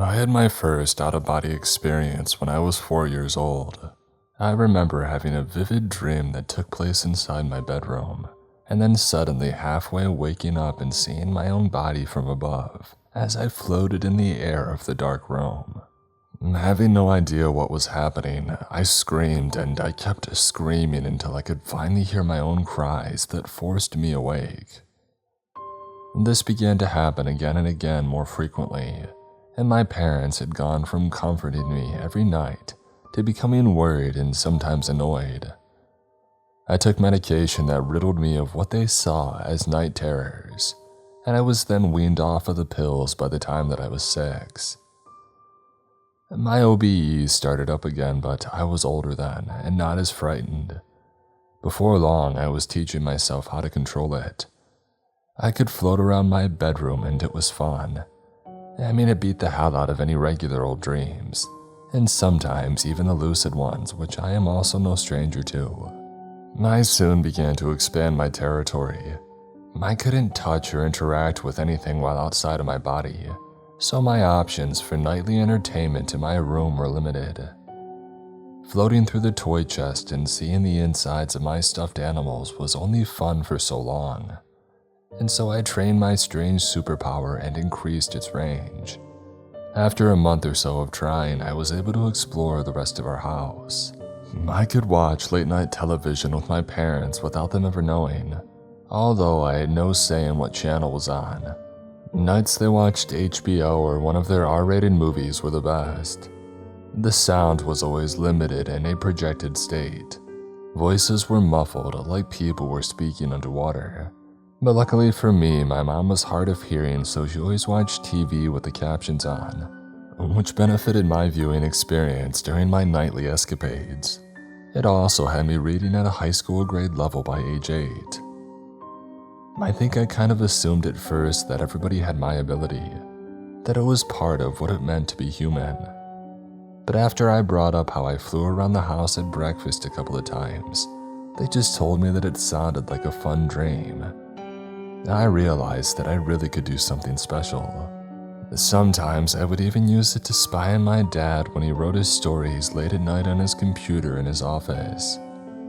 I had my first out-of-body experience when I was 4 years old. I remember having a vivid dream that took place inside my bedroom, and then suddenly halfway waking up and seeing my own body from above as I floated in the air of the dark room. Having no idea what was happening, I screamed and I kept screaming until I could finally hear my own cries that forced me awake. This began to happen again and again more frequently, and my parents had gone from comforting me every night to becoming worried and sometimes annoyed. I took medication that riddled me of what they saw as night terrors, and I was then weaned off of the pills by the time that I was 6. My OBE started up again, but I was older then and not as frightened. Before long, I was teaching myself how to control it. I could float around my bedroom and it was fun. I mean, it beat the hell out of any regular old dreams, and sometimes even the lucid ones, which I am also no stranger to. I soon began to expand my territory. I couldn't touch or interact with anything while outside of my body, so my options for nightly entertainment in my room were limited. Floating through the toy chest and seeing the insides of my stuffed animals was only fun for so long, and so I trained my strange superpower and increased its range. After a month or so of trying, I was able to explore the rest of our house. I could watch late-night television with my parents without them ever knowing, although I had no say in what channel was on. Nights they watched HBO or one of their R-rated movies were the best. The sound was always limited in a projected state. Voices were muffled like people were speaking underwater. But luckily for me, my mom was hard of hearing, so she always watched TV with the captions on, which benefited my viewing experience during my nightly escapades. It also had me reading at a high school grade level by age 8. I think I kind of assumed at first that everybody had my ability, that it was part of what it meant to be human. But after I brought up how I flew around the house at breakfast a couple of times, they just told me that it sounded like a fun dream. I realized that I really could do something special. Sometimes I would even use it to spy on my dad when he wrote his stories late at night on his computer in his office.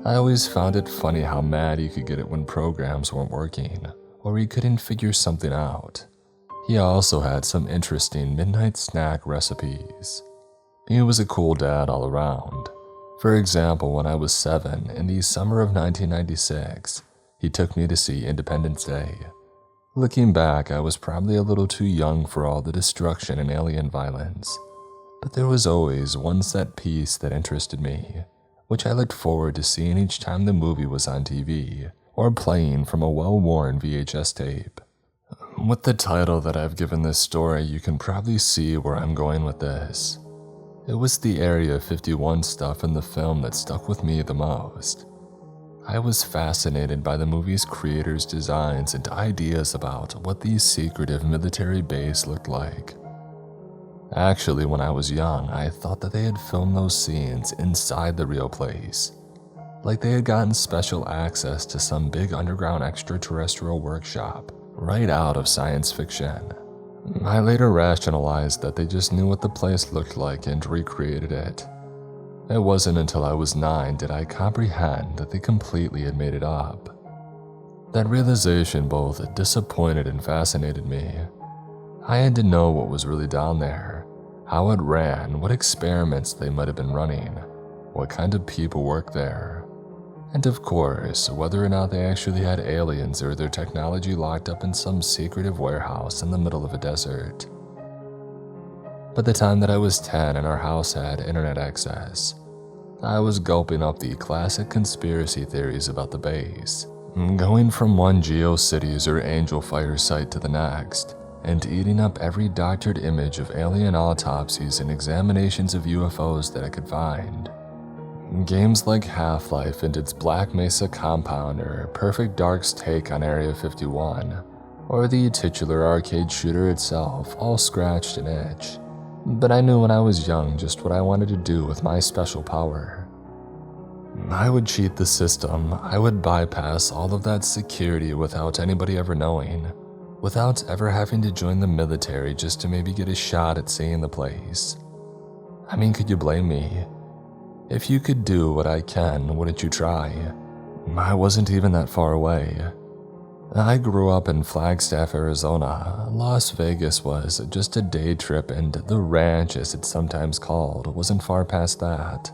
I always found it funny how mad he could get when programs weren't working, or he couldn't figure something out. He also had some interesting midnight snack recipes. He was a cool dad all around. For example, when I was 7 in the summer of 1996, he took me to see Independence Day. Looking back, I was probably a little too young for all the destruction and alien violence, but there was always one set piece that interested me, which I looked forward to seeing each time the movie was on TV or playing from a well-worn VHS tape. With the title that I've given this story, you can probably see where I'm going with this. It was the Area 51 stuff in the film that stuck with me the most. I was fascinated by the movie's creators' designs and ideas about what the secretive military base looked like. Actually, when I was young, I thought that they had filmed those scenes inside the real place, like they had gotten special access to some big underground extraterrestrial workshop right out of science fiction. I later rationalized that they just knew what the place looked like and recreated it. It wasn't until I was 9 did I comprehend that they completely had made it up. That realization both disappointed and fascinated me. I had to know what was really down there, how it ran, what experiments they might have been running, what kind of people worked there, and of course, whether or not they actually had aliens or their technology locked up in some secretive warehouse in the middle of a desert. By the time that I was 10 and our house had internet access, I was gulping up the classic conspiracy theories about the base, going from one GeoCities or Angel Fire site to the next, and eating up every doctored image of alien autopsies and examinations of UFOs that I could find. Games like Half-Life and its Black Mesa compound, or Perfect Dark's take on Area 51, or the titular arcade shooter itself all scratched an itch. But I knew when I was young just what I wanted to do with my special power. I would cheat the system, I would bypass all of that security without anybody ever knowing, without ever having to join the military just to maybe get a shot at seeing the place. I mean, could you blame me? If you could do what I can, wouldn't you try? I wasn't even that far away. I grew up in Flagstaff, Arizona. Las Vegas was just a day trip, and the ranch, as it's sometimes called, wasn't far past that.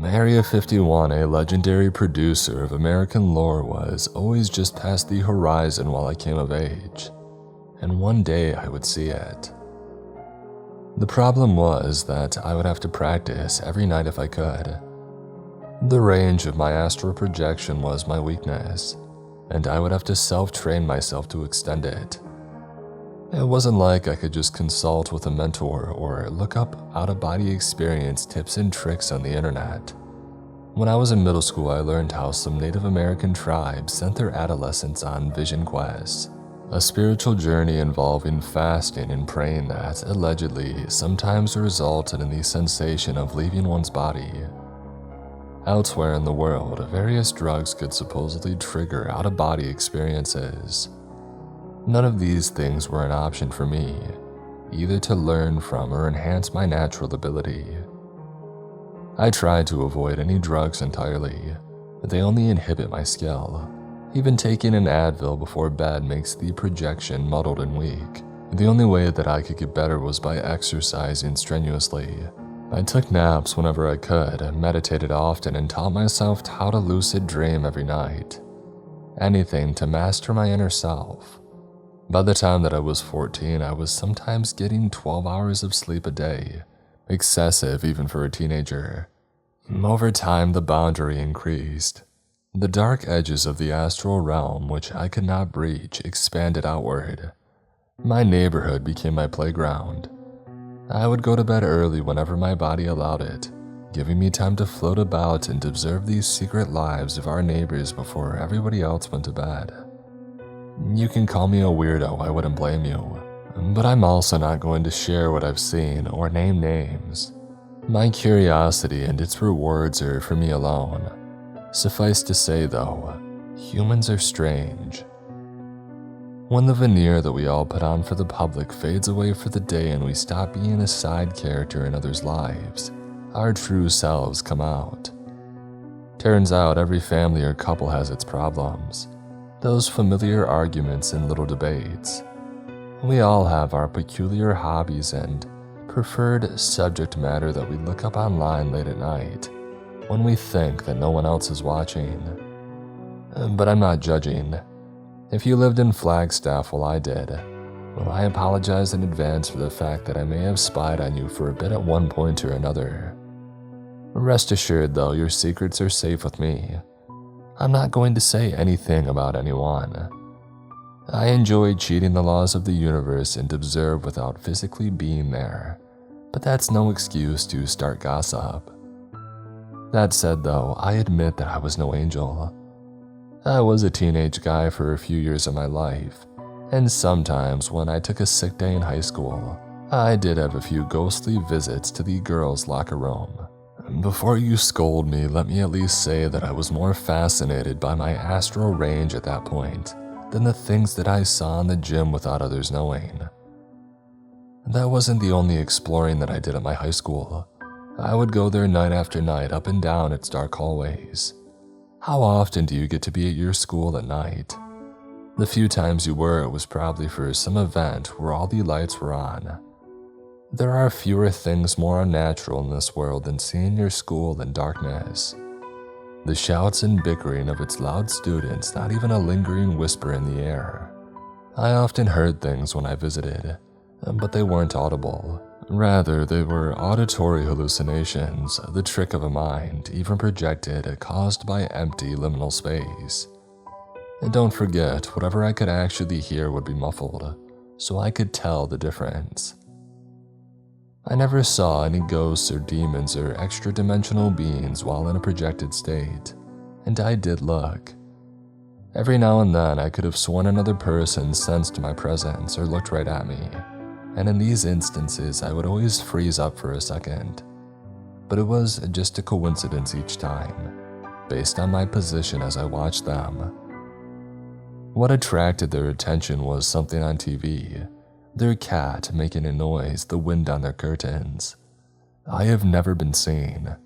Area 51, a legendary producer of American lore, was always just past the horizon while I came of age, and one day I would see it. The problem was that I would have to practice every night if I could. The range of my astral projection was my weakness, and I would have to self-train myself to extend it. It wasn't like I could just consult with a mentor or look up out-of-body experience tips and tricks on the internet. When I was in middle school, I learned how some Native American tribes sent their adolescents on vision quests, a spiritual journey involving fasting and praying that allegedly sometimes resulted in the sensation of leaving one's body. Elsewhere in the world, various drugs could supposedly trigger out-of-body experiences. None of these things were an option for me, either to learn from or enhance my natural ability. I tried to avoid any drugs entirely, but they only inhibit my skill. Even taking an Advil before bed makes the projection muddled and weak. The only way that I could get better was by exercising strenuously. I took naps whenever I could, meditated often, and taught myself how to lucid dream every night. Anything to master my inner self. By the time that I was 14, I was sometimes getting 12 hours of sleep a day, excessive even for a teenager. Over time, the boundary increased. The dark edges of the astral realm, which I could not breach, expanded outward. My neighborhood became my playground. I would go to bed early whenever my body allowed it, giving me time to float about and observe these secret lives of our neighbors before everybody else went to bed. You can call me a weirdo, I wouldn't blame you, but I'm also not going to share what I've seen or name names. My curiosity and its rewards are for me alone. Suffice to say though, humans are strange. When the veneer that we all put on for the public fades away for the day and we stop being a side character in others' lives, our true selves come out. Turns out every family or couple has its problems, those familiar arguments and little debates. We all have our peculiar hobbies and preferred subject matter that we look up online late at night when we think that no one else is watching. But I'm not judging. If you lived in Flagstaff while I did, well, I apologize in advance for the fact that I may have spied on you for a bit at one point or another. Rest assured though, your secrets are safe with me. I'm not going to say anything about anyone. I enjoy cheating the laws of the universe and observe without physically being there, but that's no excuse to start gossip. That said though, I admit that I was no angel. I was a teenage guy for a few years of my life, and sometimes when I took a sick day in high school, I did have a few ghostly visits to the girls' locker room. Before you scold me, let me at least say that I was more fascinated by my astral range at that point than the things that I saw in the gym without others knowing. That wasn't the only exploring that I did at my high school. I would go there night after night, up and down its dark hallways. How often do you get to be at your school at night? The few times you were, it was probably for some event where all the lights were on. There are fewer things more unnatural in this world than seeing your school in darkness. The shouts and bickering of its loud students, not even a lingering whisper in the air. I often heard things when I visited, but they weren't audible. Rather, they were auditory hallucinations, the trick of a mind, even projected, caused by empty liminal space. And don't forget, whatever I could actually hear would be muffled, so I could tell the difference. I never saw any ghosts or demons or extra-dimensional beings while in a projected state, and I did look. Every now and then I could have sworn another person sensed my presence or looked right at me, and in these instances I would always freeze up for a second. But it was just a coincidence each time, based on my position as I watched them. What attracted their attention was something on TV, their cat making a noise, the wind on their curtains. I have never been seen.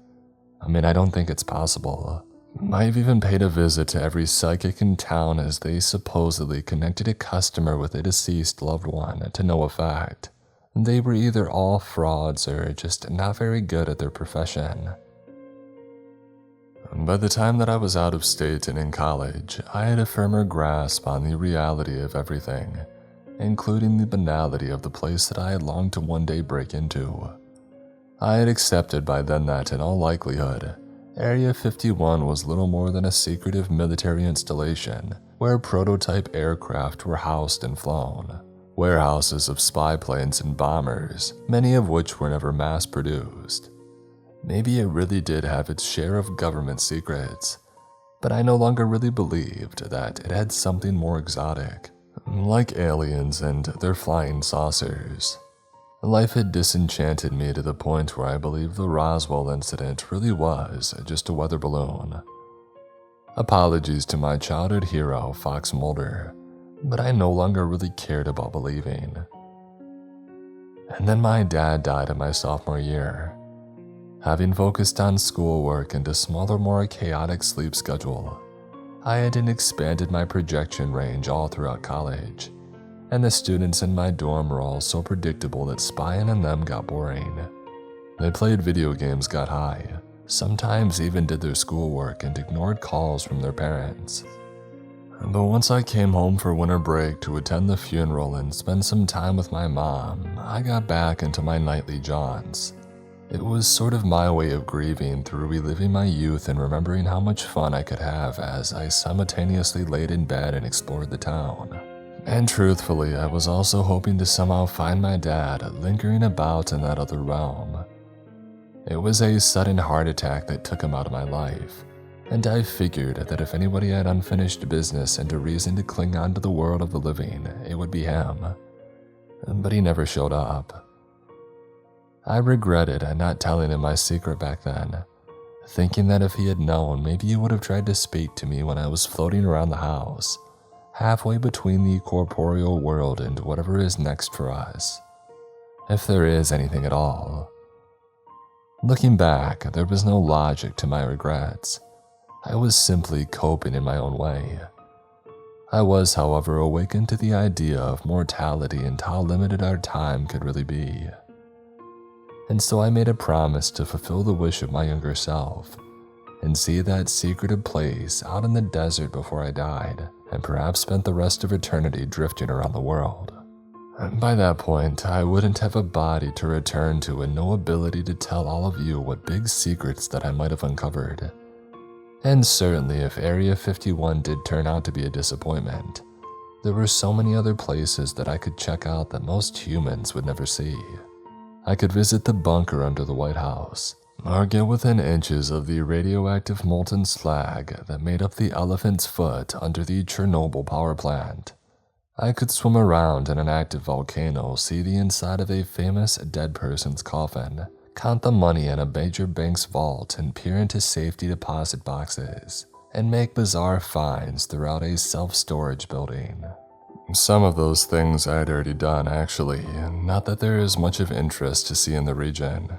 I don't think it's possible. I've even paid a visit to every psychic in town as they supposedly connected a customer with a deceased loved one to no effect. They were either all frauds or just not very good at their profession. By the time that I was out of state and in college, I had a firmer grasp on the reality of everything, including the banality of the place that I had longed to one day break into. I had accepted by then that, in all likelihood, Area 51 was little more than a secretive military installation where prototype aircraft were housed and flown, warehouses of spy planes and bombers, many of which were never mass-produced. Maybe it really did have its share of government secrets, but I no longer really believed that it had something more exotic, like aliens and their flying saucers. Life had disenchanted me to the point where I believed the Roswell incident really was just a weather balloon. Apologies to my childhood hero, Fox Mulder, but I no longer really cared about believing. And then my dad died in my sophomore year. Having focused on schoolwork and a smaller, more chaotic sleep schedule, I hadn't expanded my projection range all throughout college, and the students in my dorm were all so predictable that spying on them got boring. They played video games, got high, sometimes even did their schoolwork and ignored calls from their parents. But once I came home for winter break to attend the funeral and spend some time with my mom, I got back into my nightly jaunts. It was sort of my way of grieving through reliving my youth and remembering how much fun I could have as I simultaneously laid in bed and explored the town. And truthfully, I was also hoping to somehow find my dad lingering about in that other realm. It was a sudden heart attack that took him out of my life, and I figured that if anybody had unfinished business and a reason to cling on to the world of the living, it would be him. But he never showed up. I regretted not telling him my secret back then, thinking that if he had known, maybe he would have tried to speak to me when I was floating around the house, halfway between the corporeal world and whatever is next for us, if there is anything at all. Looking back, there was no logic to my regrets. I was simply coping in my own way. I was, however, awakened to the idea of mortality and how limited our time could really be. And so I made a promise to fulfill the wish of my younger self and see that secretive place out in the desert before I died, and perhaps spent the rest of eternity drifting around the world. And by that point, I wouldn't have a body to return to and no ability to tell all of you what big secrets that I might have uncovered. And certainly if Area 51 did turn out to be a disappointment, there were so many other places that I could check out that most humans would never see. I could visit the bunker under the White House, or get within inches of the radioactive molten slag that made up the elephant's foot under the Chernobyl power plant. I could swim around in an active volcano, see the inside of a famous dead person's coffin, count the money in a major bank's vault, and peer into safety deposit boxes, and make bizarre finds throughout a self-storage building. Some of those things I had already done, actually, not that there is much of interest to see in the region.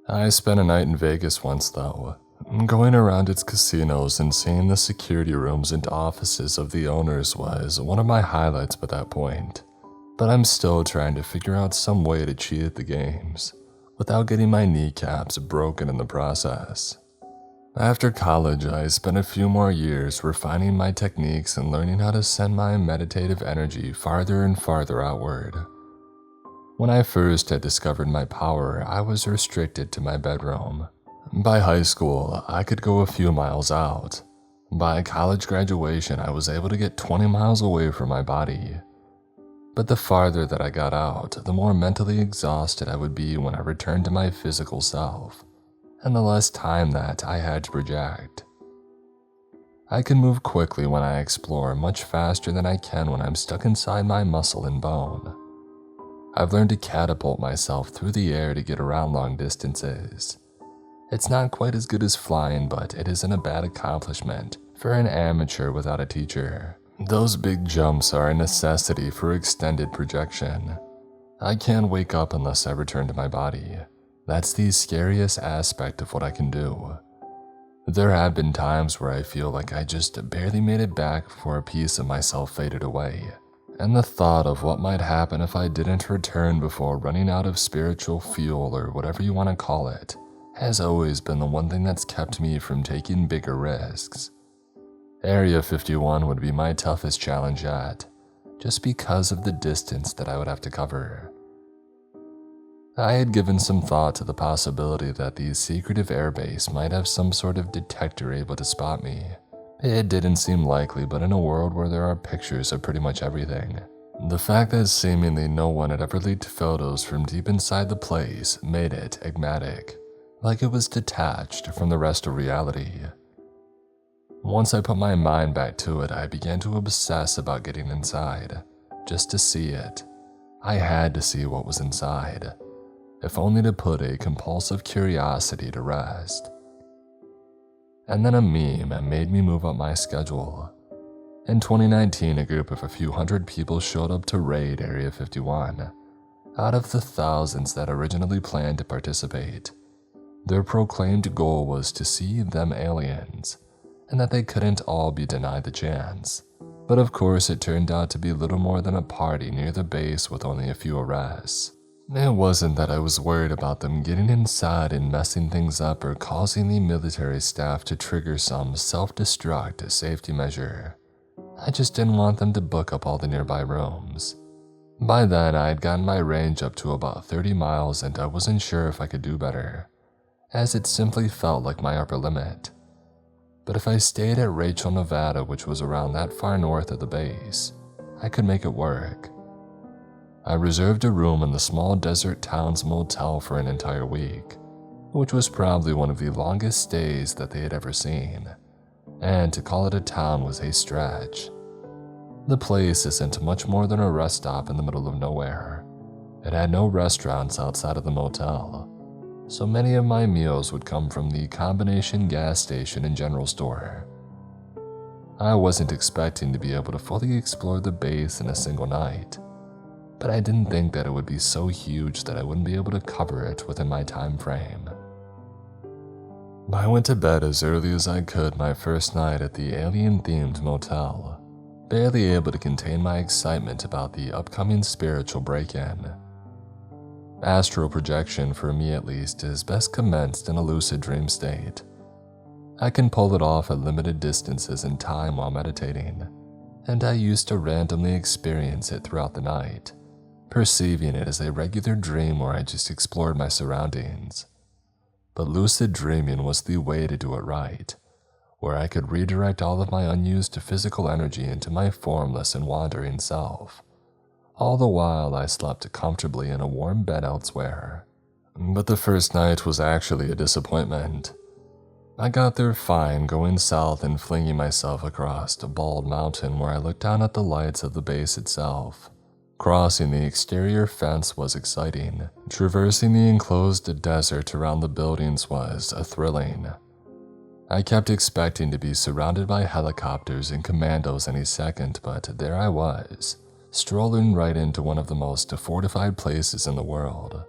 I spent a night in Vegas once, though, going around its casinos and seeing the security rooms and offices of the owners was one of my highlights by that point. But I'm still trying to figure out some way to cheat at the games, without getting my kneecaps broken in the process. After college, I spent a few more years refining my techniques and learning how to send my meditative energy farther and farther outward. When I first had discovered my power, I was restricted to my bedroom. By high school, I could go a few miles out. By college graduation, I was able to get 20 miles away from my body. But the farther that I got out, the more mentally exhausted I would be when I returned to my physical self, and the less time that I had to project. I can move quickly when I explore, much faster than I can when I'm stuck inside my muscle and bone. I've learned to catapult myself through the air to get around long distances. It's not quite as good as flying, but it isn't a bad accomplishment for an amateur without a teacher. Those big jumps are a necessity for extended projection. I can't wake up unless I return to my body. That's the scariest aspect of what I can do. There have been times where I feel like I just barely made it back before a piece of myself faded away, and the thought of what might happen if I didn't return before running out of spiritual fuel or whatever you want to call it has always been the one thing that's kept me from taking bigger risks. Area 51 would be my toughest challenge yet, just because of the distance that I would have to cover. I had given some thought to the possibility that the secretive airbase might have some sort of detector able to spot me. It didn't seem likely, but in a world where there are pictures of pretty much everything, the fact that seemingly no one had ever leaked photos from deep inside the place made it enigmatic, like it was detached from the rest of reality. Once I put my mind back to it, I began to obsess about getting inside, just to see it. I had to see what was inside, if only to put a compulsive curiosity to rest. And then a meme made me move up my schedule. In 2019, a group of a few hundred people showed up to raid Area 51. Out of the thousands that originally planned to participate, their proclaimed goal was to see them aliens, and that they couldn't all be denied the chance. But of course, it turned out to be little more than a party near the base with only a few arrests. It wasn't that I was worried about them getting inside and messing things up or causing the military staff to trigger some self-destruct safety measure. I just didn't want them to book up all the nearby rooms. By then, I had gotten my range up to about 30 miles and I wasn't sure if I could do better, as it simply felt like my upper limit. But if I stayed at Rachel, Nevada, which was around that far north of the base, I could make it work. I reserved a room in the small desert town's motel for an entire week, which was probably one of the longest stays that they had ever seen, and to call it a town was a stretch. The place isn't much more than a rest stop in the middle of nowhere. It had no restaurants outside of the motel, so many of my meals would come from the combination gas station and general store. I wasn't expecting to be able to fully explore the base in a single night, but I didn't think that it would be so huge that I wouldn't be able to cover it within my time frame. I went to bed as early as I could my first night at the alien-themed motel, barely able to contain my excitement about the upcoming spiritual break-in. Astral projection, for me at least, is best commenced in a lucid dream state. I can pull it off at limited distances in time while meditating, and I used to randomly experience it throughout the night, perceiving it as a regular dream where I just explored my surroundings. But lucid dreaming was the way to do it right, where I could redirect all of my unused physical energy into my formless and wandering self. All the while I slept comfortably in a warm bed elsewhere. But the first night was actually a disappointment. I got there fine, going south and flinging myself across a bald mountain where I looked down at the lights of the base itself. Crossing the exterior fence was exciting. Traversing the enclosed desert around the buildings was thrilling. I kept expecting to be surrounded by helicopters and commandos any second, but there I was, strolling right into one of the most fortified places in the world.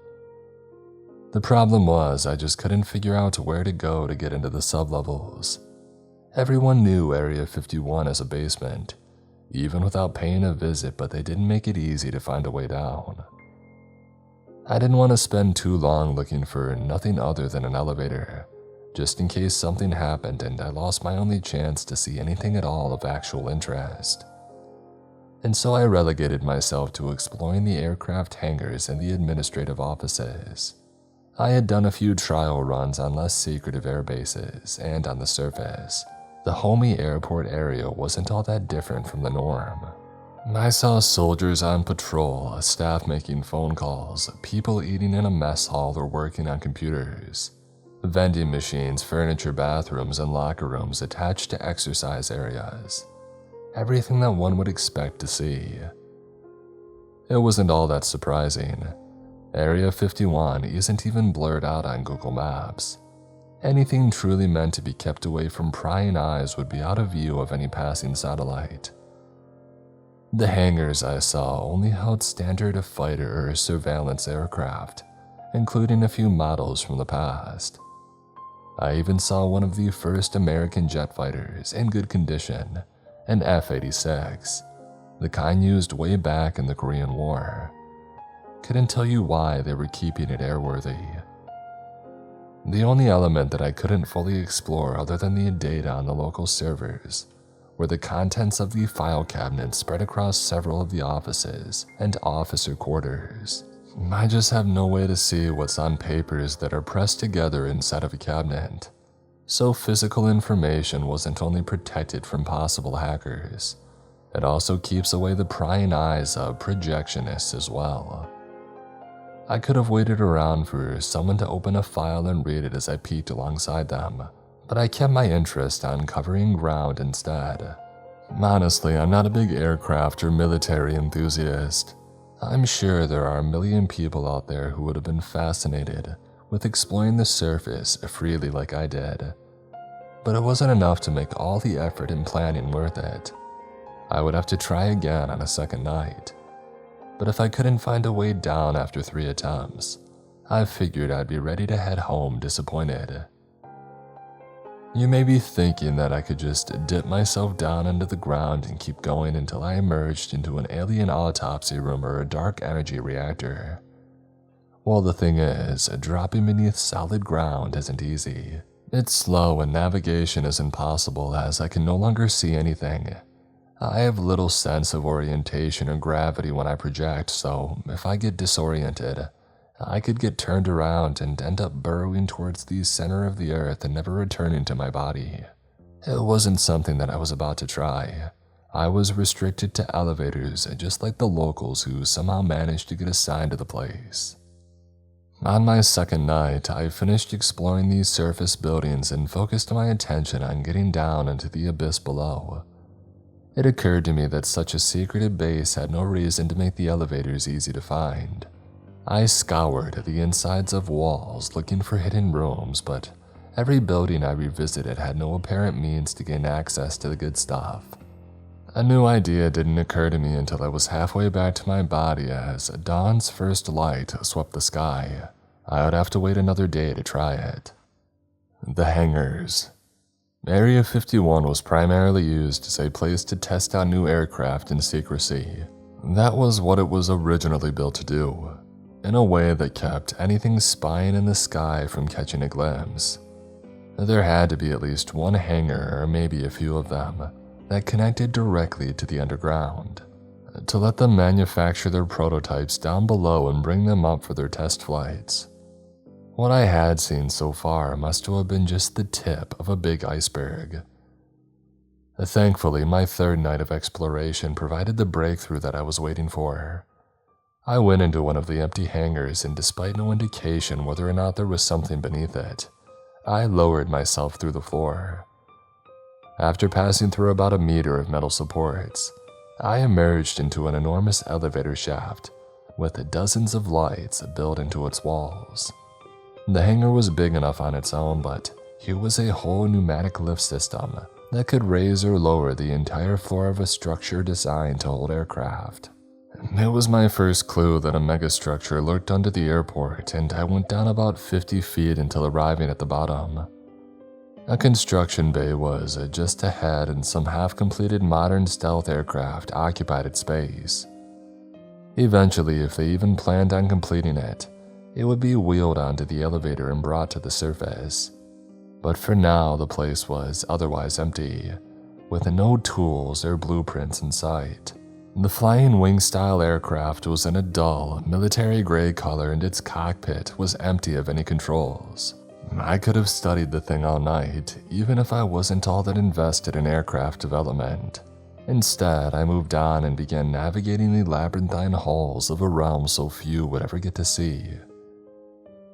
The problem was I just couldn't figure out where to go to get into the sublevels. Everyone knew Area 51 as a basement, even without paying a visit, but they didn't make it easy to find a way down. I didn't want to spend too long looking for nothing other than an elevator, just in case something happened and I lost my only chance to see anything at all of actual interest. And so I relegated myself to exploring the aircraft hangars and the administrative offices. I had done a few trial runs on less secretive air bases, and on the surface, the homey airport area wasn't all that different from the norm. I saw soldiers on patrol, staff making phone calls, people eating in a mess hall or working on computers, vending machines, furniture, bathrooms, and locker rooms attached to exercise areas. Everything that one would expect to see. It wasn't all that surprising. Area 51 isn't even blurred out on Google Maps. Anything truly meant to be kept away from prying eyes would be out of view of any passing satellite. The hangars I saw only held standard fighter or surveillance aircraft, including a few models from the past. I even saw one of the first American jet fighters in good condition, an F-86, the kind used way back in the Korean War. Couldn't tell you why they were keeping it airworthy. The only element that I couldn't fully explore other than the data on the local servers were the contents of the file cabinets spread across several of the offices and officer quarters. I just have no way to see what's on papers that are pressed together inside of a cabinet, so physical information wasn't only protected from possible hackers, it also keeps away the prying eyes of projectionists as well. I could have waited around for someone to open a file and read it as I peeked alongside them, but I kept my interest on covering ground instead. Honestly, I'm not a big aircraft or military enthusiast. I'm sure there are a million people out there who would have been fascinated with exploring the surface freely like I did, but it wasn't enough to make all the effort and planning worth it. I would have to try again on a second night. But if I couldn't find a way down after 3 attempts, I figured I'd be ready to head home disappointed. You may be thinking that I could just dip myself down into the ground and keep going until I emerged into an alien autopsy room or a dark energy reactor. Well, the thing is, dropping beneath solid ground isn't easy. It's slow and navigation is impossible as I can no longer see anything. I have little sense of orientation or gravity when I project, so if I get disoriented, I could get turned around and end up burrowing towards the center of the earth and never returning to my body. It wasn't something that I was about to try. I was restricted to elevators, just like the locals who somehow managed to get assigned to the place. On my second night, I finished exploring these surface buildings and focused my attention on getting down into the abyss below. It occurred to me that such a secretive base had no reason to make the elevators easy to find. I scoured the insides of walls looking for hidden rooms, but every building I revisited had no apparent means to gain access to the good stuff. A new idea didn't occur to me until I was halfway back to my body as dawn's first light swept the sky. I would have to wait another day to try it. The hangars. Area 51 was primarily used as a place to test out new aircraft in secrecy. That was what it was originally built to do, in a way that kept anything spying in the sky from catching a glimpse. There had to be at least one hangar, or maybe a few of them, that connected directly to the underground, to let them manufacture their prototypes down below and bring them up for their test flights. What I had seen so far must have been just the tip of a big iceberg. Thankfully, my third night of exploration provided the breakthrough that I was waiting for. I went into one of the empty hangars and despite no indication whether or not there was something beneath it, I lowered myself through the floor. After passing through about a meter of metal supports, I emerged into an enormous elevator shaft with dozens of lights built into its walls. The hangar was big enough on its own, but here was a whole pneumatic lift system that could raise or lower the entire floor of a structure designed to hold aircraft. It was my first clue that a megastructure lurked under the airport, and I went down about 50 feet until arriving at the bottom. A construction bay was just ahead, and some half-completed modern stealth aircraft occupied its space. Eventually, if they even planned on completing it, it would be wheeled onto the elevator and brought to the surface. But for now, the place was otherwise empty, with no tools or blueprints in sight. The flying wing-style aircraft was in a dull, military gray color, and its cockpit was empty of any controls. I could have studied the thing all night, even if I wasn't all that invested in aircraft development. Instead, I moved on and began navigating the labyrinthine halls of a realm so few would ever get to see.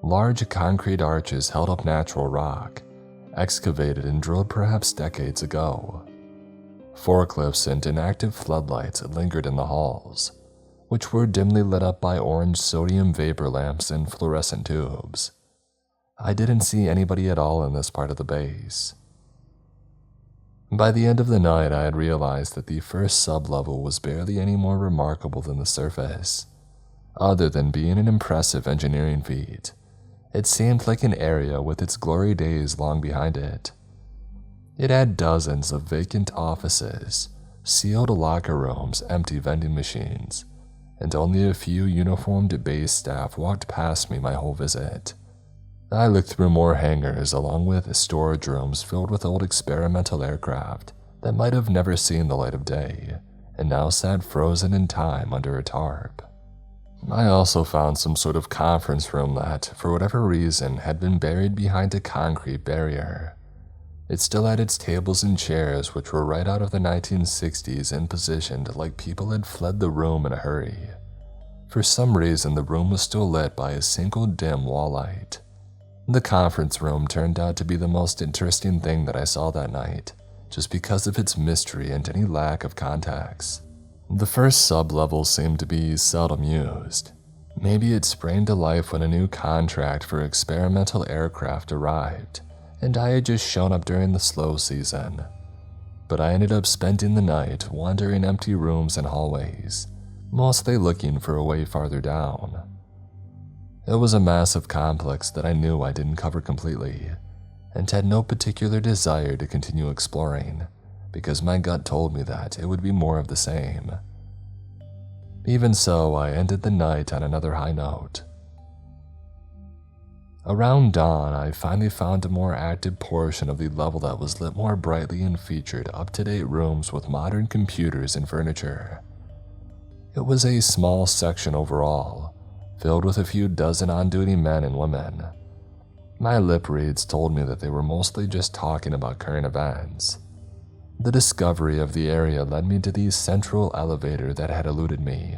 Large concrete arches held up natural rock, excavated and drilled perhaps decades ago. Forklifts and inactive floodlights lingered in the halls, which were dimly lit up by orange sodium vapor lamps and fluorescent tubes. I didn't see anybody at all in this part of the base. By the end of the night, I had realized that the first sub-level was barely any more remarkable than the surface. Other than being an impressive engineering feat, it seemed like an area with its glory days long behind it. It had dozens of vacant offices, sealed locker rooms, empty vending machines, and only a few uniformed base staff walked past me my whole visit. I looked through more hangars along with storage rooms filled with old experimental aircraft that might have never seen the light of day and now sat frozen in time under a tarp. I also found some sort of conference room that, for whatever reason, had been buried behind a concrete barrier. It still had its tables and chairs, which were right out of the 1960s and positioned like people had fled the room in a hurry. For some reason, the room was still lit by a single dim wall light. The conference room turned out to be the most interesting thing that I saw that night, just because of its mystery and any lack of context. The first sub-level seemed to be seldom used. Maybe it sprang to life when a new contract for experimental aircraft arrived, and I had just shown up during the slow season. But I ended up spending the night wandering empty rooms and hallways, mostly looking for a way farther down. It was a massive complex that I knew I didn't cover completely, and had no particular desire to continue exploring, because my gut told me that it would be more of the same. Even so, I ended the night on another high note. Around dawn, I finally found a more active portion of the level that was lit more brightly and featured up-to-date rooms with modern computers and furniture. It was a small section overall, filled with a few dozen on-duty men and women. My lip reads told me that they were mostly just talking about current events. The discovery of the area led me to the central elevator that had eluded me,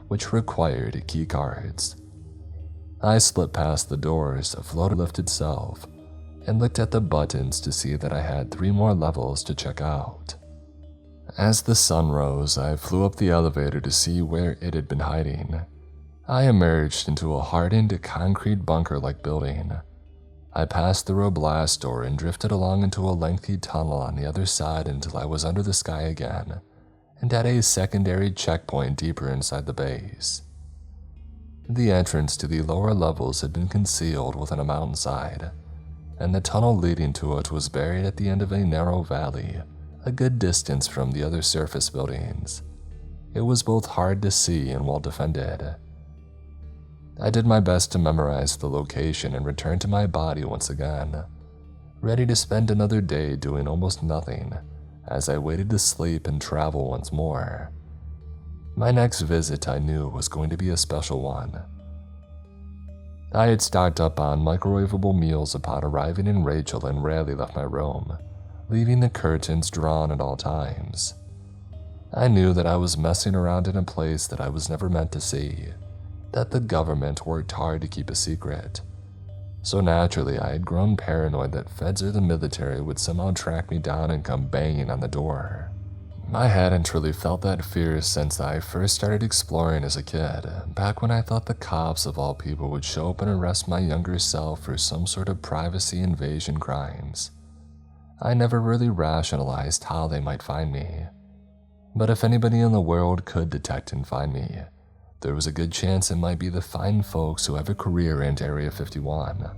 which required keycards. I slipped past the doors, the floater lift itself, and looked at the buttons to see that I had 3 more levels to check out. As the sun rose, I flew up the elevator to see where it had been hiding. I emerged into a hardened concrete bunker-like building. I passed through a blast door and drifted along into a lengthy tunnel on the other side until I was under the sky again, and at a secondary checkpoint deeper inside the base. The entrance to the lower levels had been concealed within a mountainside, and the tunnel leading to it was buried at the end of a narrow valley, a good distance from the other surface buildings. It was both hard to see and well defended. I did my best to memorize the location and returned to my body once again, ready to spend another day doing almost nothing as I waited to sleep and travel once more. My next visit, I knew, was going to be a special one. I had stocked up on microwavable meals upon arriving in Rachel and rarely left my room, leaving the curtains drawn at all times. I knew that I was messing around in a place that I was never meant to see, that the government worked hard to keep a secret. So naturally, I had grown paranoid that feds or the military would somehow track me down and come banging on the door. I hadn't really felt that fear since I first started exploring as a kid, back when I thought the cops of all people would show up and arrest my younger self for some sort of privacy invasion crimes. I never really rationalized how they might find me. But if anybody in the world could detect and find me, there was a good chance it might be the fine folks who have a career in Area 51.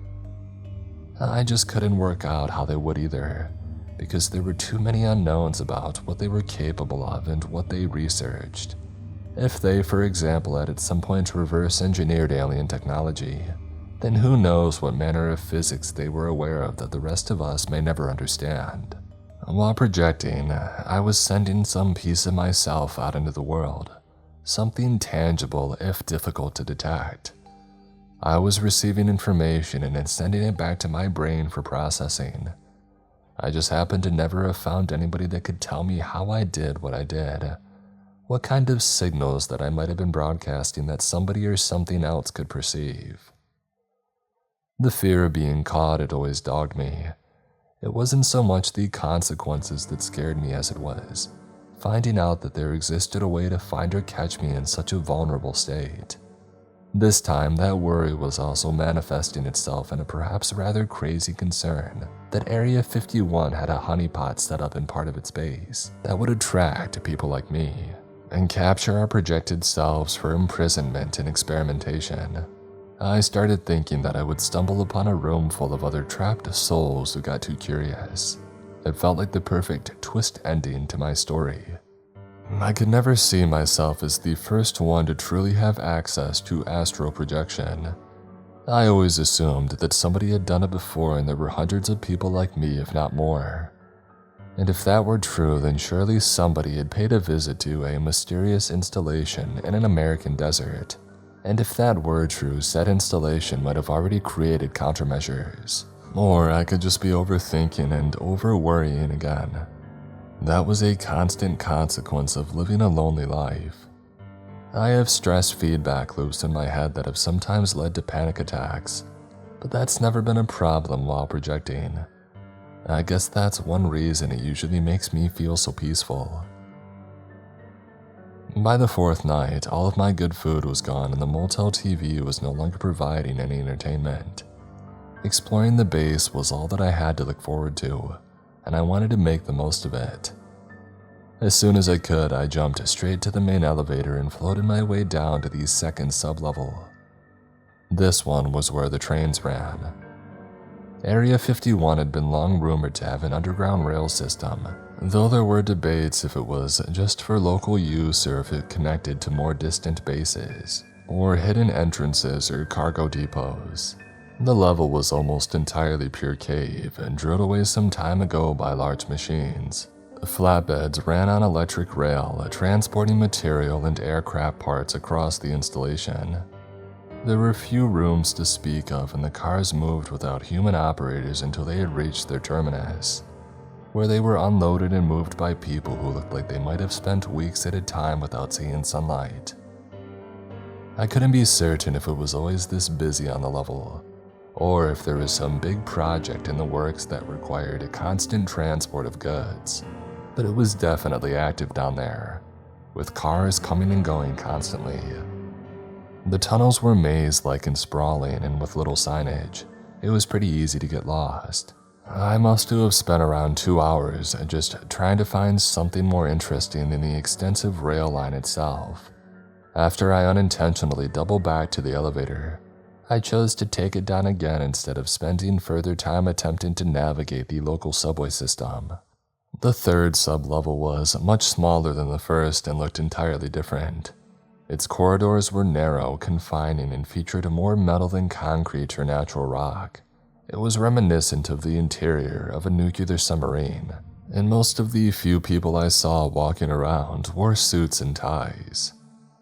I just couldn't work out how they would either, because there were too many unknowns about what they were capable of and what they researched. If they, for example, had at some point reverse-engineered alien technology, then who knows what manner of physics they were aware of that the rest of us may never understand. While projecting, I was sending some piece of myself out into the world, something tangible if difficult to detect. I was receiving information and then sending it back to my brain for processing. I just happened to never have found anybody that could tell me how I did what I did, what kind of signals that I might have been broadcasting that somebody or something else could perceive. The fear of being caught had always dogged me. It wasn't so much the consequences that scared me as it was finding out that there existed a way to find or catch me in such a vulnerable state. This time, that worry was also manifesting itself in a perhaps rather crazy concern that Area 51 had a honeypot set up in part of its base that would attract people like me and capture our projected selves for imprisonment and experimentation. I started thinking that I would stumble upon a room full of other trapped souls who got too curious. It felt like the perfect twist ending to my story. I could never see myself as the first one to truly have access to astral projection. I always assumed that somebody had done it before and there were hundreds of people like me, if not more. And if that were true, then surely somebody had paid a visit to a mysterious installation in an American desert. And if that were true, said installation might have already created countermeasures. Or I could just be overthinking and over-worrying again. That was a constant consequence of living a lonely life. I have stress feedback loops in my head that have sometimes led to panic attacks, but that's never been a problem while projecting. I guess that's one reason it usually makes me feel so peaceful. By the fourth night, all of my good food was gone and the motel TV was no longer providing any entertainment. Exploring the base was all that I had to look forward to, and I wanted to make the most of it. As soon as I could, I jumped straight to the main elevator and floated my way down to the second sublevel. This one was where the trains ran. Area 51 had been long rumored to have an underground rail system, though there were debates if it was just for local use or if it connected to more distant bases, or hidden entrances or cargo depots. The level was almost entirely pure cave and drilled away some time ago by large machines. Flatbeds ran on electric rail, transporting material and aircraft parts across the installation. There were few rooms to speak of, and the cars moved without human operators until they had reached their terminus, where they were unloaded and moved by people who looked like they might have spent weeks at a time without seeing sunlight. I couldn't be certain if it was always this busy on the level, or if there was some big project in the works that required a constant transport of goods, but it was definitely active down there, with cars coming and going constantly. The tunnels were maze-like and sprawling, and with little signage, it was pretty easy to get lost. I must have spent around 2 hours just trying to find something more interesting than the extensive rail line itself. After I unintentionally doubled back to the elevator, I chose to take it down again instead of spending further time attempting to navigate the local subway system. The third sublevel was much smaller than the first and looked entirely different. Its corridors were narrow, confining, and featured more metal than concrete or natural rock. It was reminiscent of the interior of a nuclear submarine, and most of the few people I saw walking around wore suits and ties,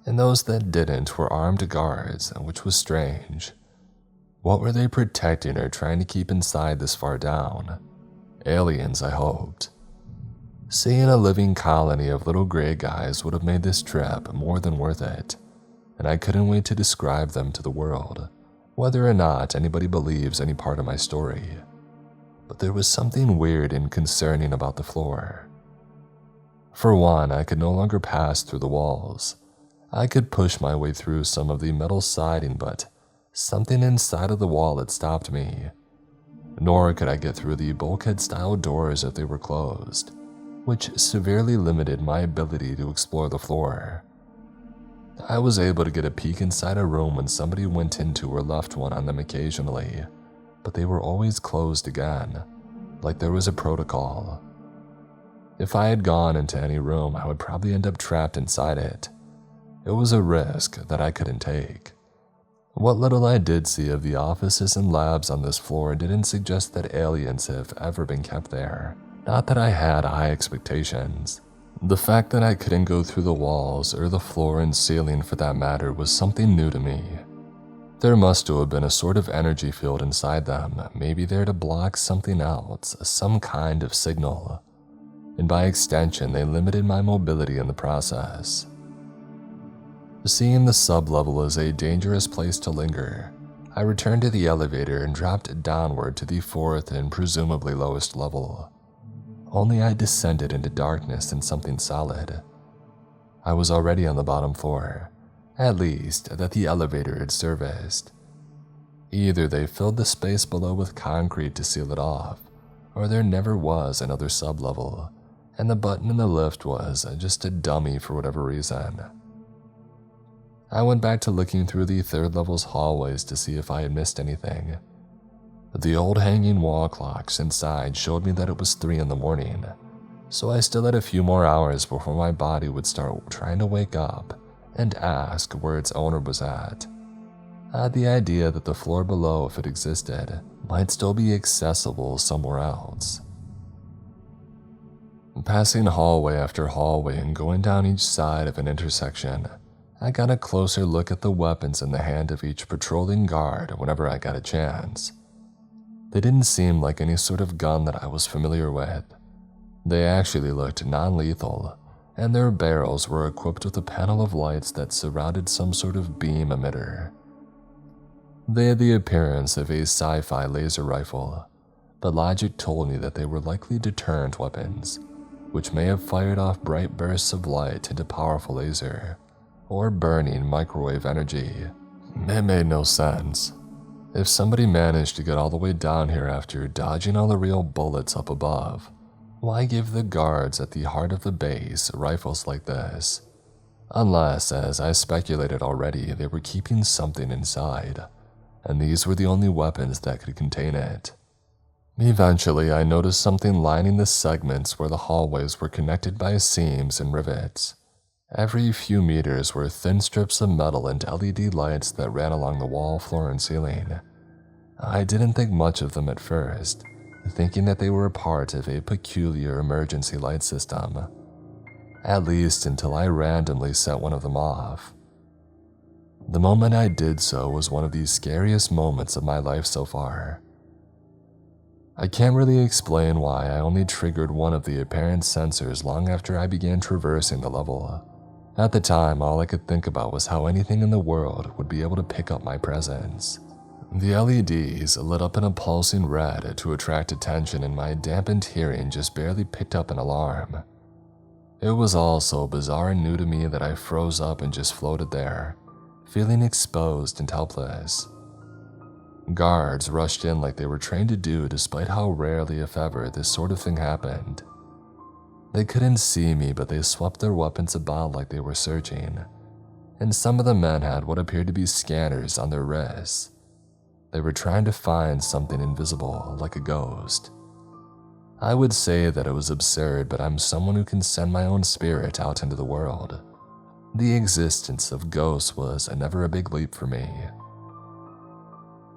and those that didn't were armed guards, which was strange. What were they protecting or trying to keep inside this far down? Aliens, I hoped. Seeing a living colony of little gray guys would have made this trip more than worth it, and I couldn't wait to describe them to the world, whether or not anybody believes any part of my story. But there was something weird and concerning about the floor. For one, I could no longer pass through the walls. I could push my way through some of the metal siding, but something inside of the wall had stopped me. Nor could I get through the bulkhead-style doors if they were closed, which severely limited my ability to explore the floor. I was able to get a peek inside a room when somebody went into or left one on them occasionally, but they were always closed again, like there was a protocol. If I had gone into any room, I would probably end up trapped inside it. It was a risk that I couldn't take. What little I did see of the offices and labs on this floor didn't suggest that aliens have ever been kept there. Not that I had high expectations. The fact that I couldn't go through the walls, or the floor and ceiling for that matter, was something new to me. There must have been a sort of energy field inside them, maybe there to block something else, some kind of signal. And by extension, they limited my mobility in the process. Seeing the sublevel as a dangerous place to linger, I returned to the elevator and dropped downward to the fourth and presumably lowest level. Only I descended into darkness and something solid. I was already on the bottom floor, at least that the elevator had serviced. Either they filled the space below with concrete to seal it off, or there never was another sublevel, and the button in the lift was just a dummy for whatever reason. I went back to looking through the third level's hallways to see if I had missed anything. The old hanging wall clocks inside showed me that it was 3 in the morning, so I still had a few more hours before my body would start trying to wake up and ask where its owner was at. I had the idea that the floor below, if it existed, might still be accessible somewhere else. Passing hallway after hallway and going down each side of an intersection, I got a closer look at the weapons in the hand of each patrolling guard whenever I got a chance. They didn't seem like any sort of gun that I was familiar with. They actually looked non-lethal, and their barrels were equipped with a panel of lights that surrounded some sort of beam emitter. They had the appearance of a sci-fi laser rifle, but logic told me that they were likely deterrent weapons, which may have fired off bright bursts of light into powerful laser, or burning microwave energy. It made no sense. If somebody managed to get all the way down here after dodging all the real bullets up above, why give the guards at the heart of the base rifles like this? Unless, as I speculated already, they were keeping something inside, and these were the only weapons that could contain it. Eventually, I noticed something lining the segments where the hallways were connected by seams and rivets. Every few meters were thin strips of metal and LED lights that ran along the wall, floor, and ceiling. I didn't think much of them at first, thinking that they were a part of a peculiar emergency light system. At least until I randomly set one of them off. The moment I did so was one of the scariest moments of my life so far. I can't really explain why I only triggered one of the apparent sensors long after I began traversing the level. At the time, all I could think about was how anything in the world would be able to pick up my presence. The LEDs lit up in a pulsing red to attract attention, and my dampened hearing just barely picked up an alarm. It was all so bizarre and new to me that I froze up and just floated there, feeling exposed and helpless. Guards rushed in like they were trained to do, despite how rarely, if ever, this sort of thing happened. They couldn't see me, but they swept their weapons about like they were searching, and some of the men had what appeared to be scanners on their wrists. They were trying to find something invisible, like a ghost. I would say that it was absurd, but I'm someone who can send my own spirit out into the world. The existence of ghosts was never a big leap for me.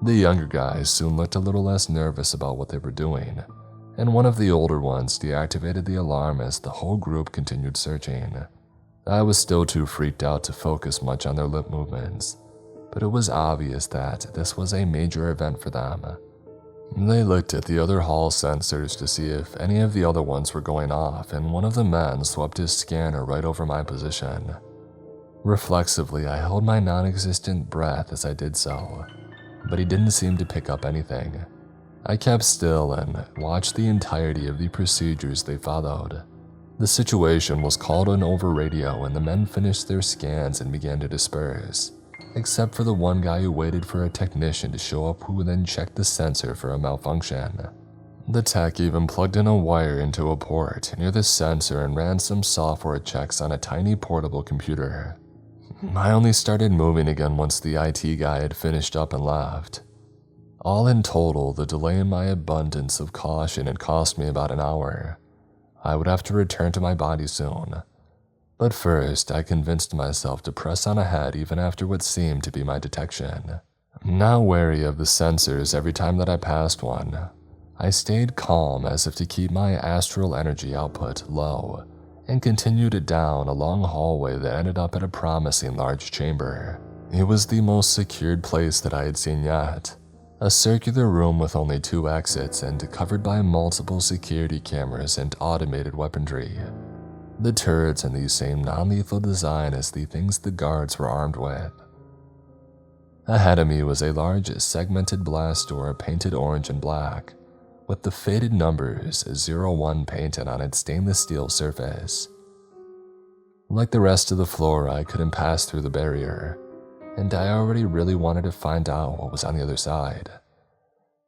The younger guys soon looked a little less nervous about what they were doing, and one of the older ones deactivated the alarm as the whole group continued searching. I was still too freaked out to focus much on their lip movements, but it was obvious that this was a major event for them. They looked at the other hall sensors to see if any of the other ones were going off, and one of the men swept his scanner right over my position. Reflexively, I held my non-existent breath as I did so, but he didn't seem to pick up anything. I kept still and watched the entirety of the procedures they followed. The situation was called on over radio, and the men finished their scans and began to disperse, except for the one guy who waited for a technician to show up, who then checked the sensor for a malfunction. The tech even plugged in a wire into a port near the sensor and ran some software checks on a tiny portable computer. I only started moving again once the IT guy had finished up and left. All in total, the delay in my abundance of caution had cost me about an hour. I would have to return to my body soon. But first, I convinced myself to press on ahead even after what seemed to be my detection. Now wary of the sensors every time that I passed one, I stayed calm as if to keep my astral energy output low, and continued down a long hallway that ended up at a promising large chamber. It was the most secured place that I had seen yet. A circular room with only 2 exits and covered by multiple security cameras and automated weaponry. The turrets in the same non-lethal design as the things the guards were armed with. Ahead of me was a large segmented blast door painted orange and black, with the faded numbers 01 painted on its stainless steel surface. Like the rest of the floor, I couldn't pass through the barrier, and I already really wanted to find out what was on the other side.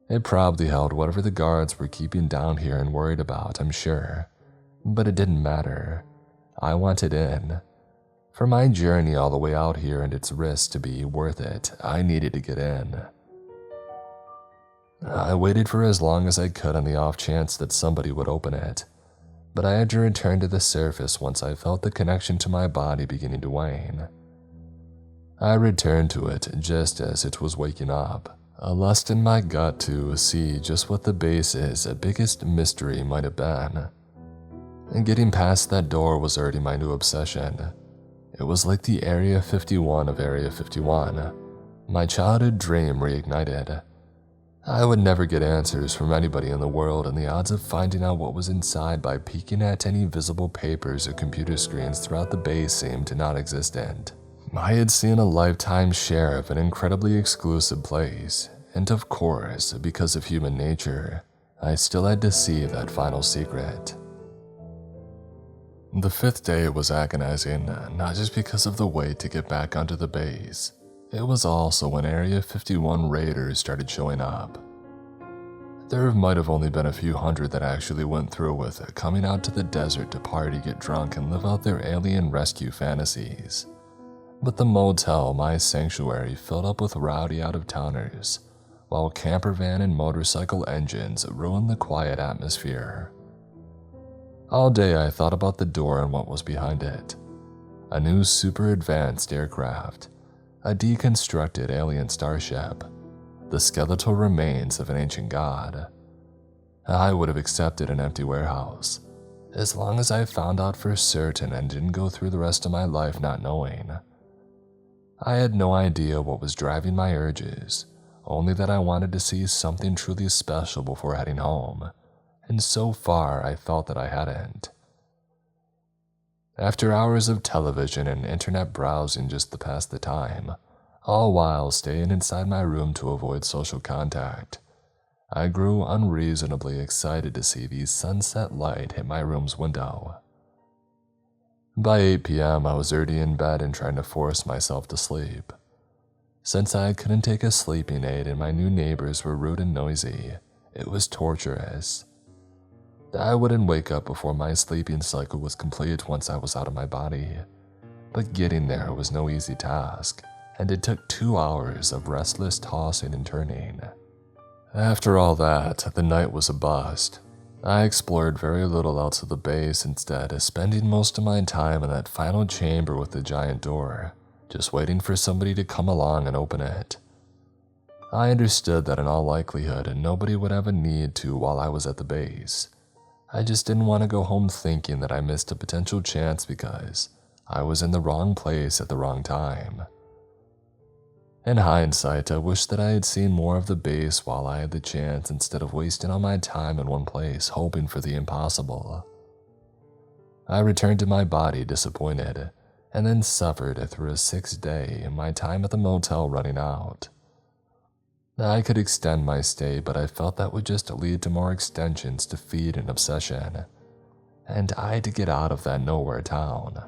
It probably held whatever the guards were keeping down here and worried about, I'm sure, but it didn't matter. I wanted in. For my journey all the way out here and its risks to be worth it, I needed to get in. I waited for as long as I could on the off chance that somebody would open it, but I had to return to the surface once I felt the connection to my body beginning to wane. I returned to it just as it was waking up, a lust in my gut to see just what the base's biggest mystery might have been. And getting past that door was already my new obsession. It was like the Area 51 of Area 51. My childhood dream reignited. I would never get answers from anybody in the world, and the odds of finding out what was inside by peeking at any visible papers or computer screens throughout the base seemed non-existent. I had seen a lifetime share of an incredibly exclusive place, and of course, because of human nature, I still had to see that final secret. The fifth day was agonizing, not just because of the wait to get back onto the base. It was also when Area 51 raiders started showing up. There might have only been a few hundred that actually went through with it, coming out to the desert to party, get drunk, and live out their alien rescue fantasies. But the motel, my sanctuary, filled up with rowdy out-of-towners, while camper van and motorcycle engines ruined the quiet atmosphere. All day I thought about the door and what was behind it. A new super advanced aircraft, a deconstructed alien starship, the skeletal remains of an ancient god. I would have accepted an empty warehouse, as long as I found out for certain and didn't go through the rest of my life not knowing. I had no idea what was driving my urges, only that I wanted to see something truly special before heading home. And so far, I felt that I hadn't. After hours of television and internet browsing just to pass the time, all while staying inside my room to avoid social contact, I grew unreasonably excited to see the sunset light hit my room's window. By 8 p.m., I was already in bed and trying to force myself to sleep. Since I couldn't take a sleeping aid and my new neighbors were rude and noisy, it was torturous. I wouldn't wake up before my sleeping cycle was complete once I was out of my body, but getting there was no easy task, and it took 2 hours of restless tossing and turning. After all that, the night was a bust. I explored very little else of the base instead, spending most of my time in that final chamber with the giant door, just waiting for somebody to come along and open it. I understood that in all likelihood, nobody would have a need to while I was at the base. I just didn't want to go home thinking that I missed a potential chance because I was in the wrong place at the wrong time. In hindsight, I wish that I had seen more of the base while I had the chance instead of wasting all my time in one place hoping for the impossible. I returned to my body disappointed, and then suffered through a 6th day, my time at the motel running out. I could extend my stay, but I felt that would just lead to more extensions to feed an obsession, and I had to get out of that nowhere town.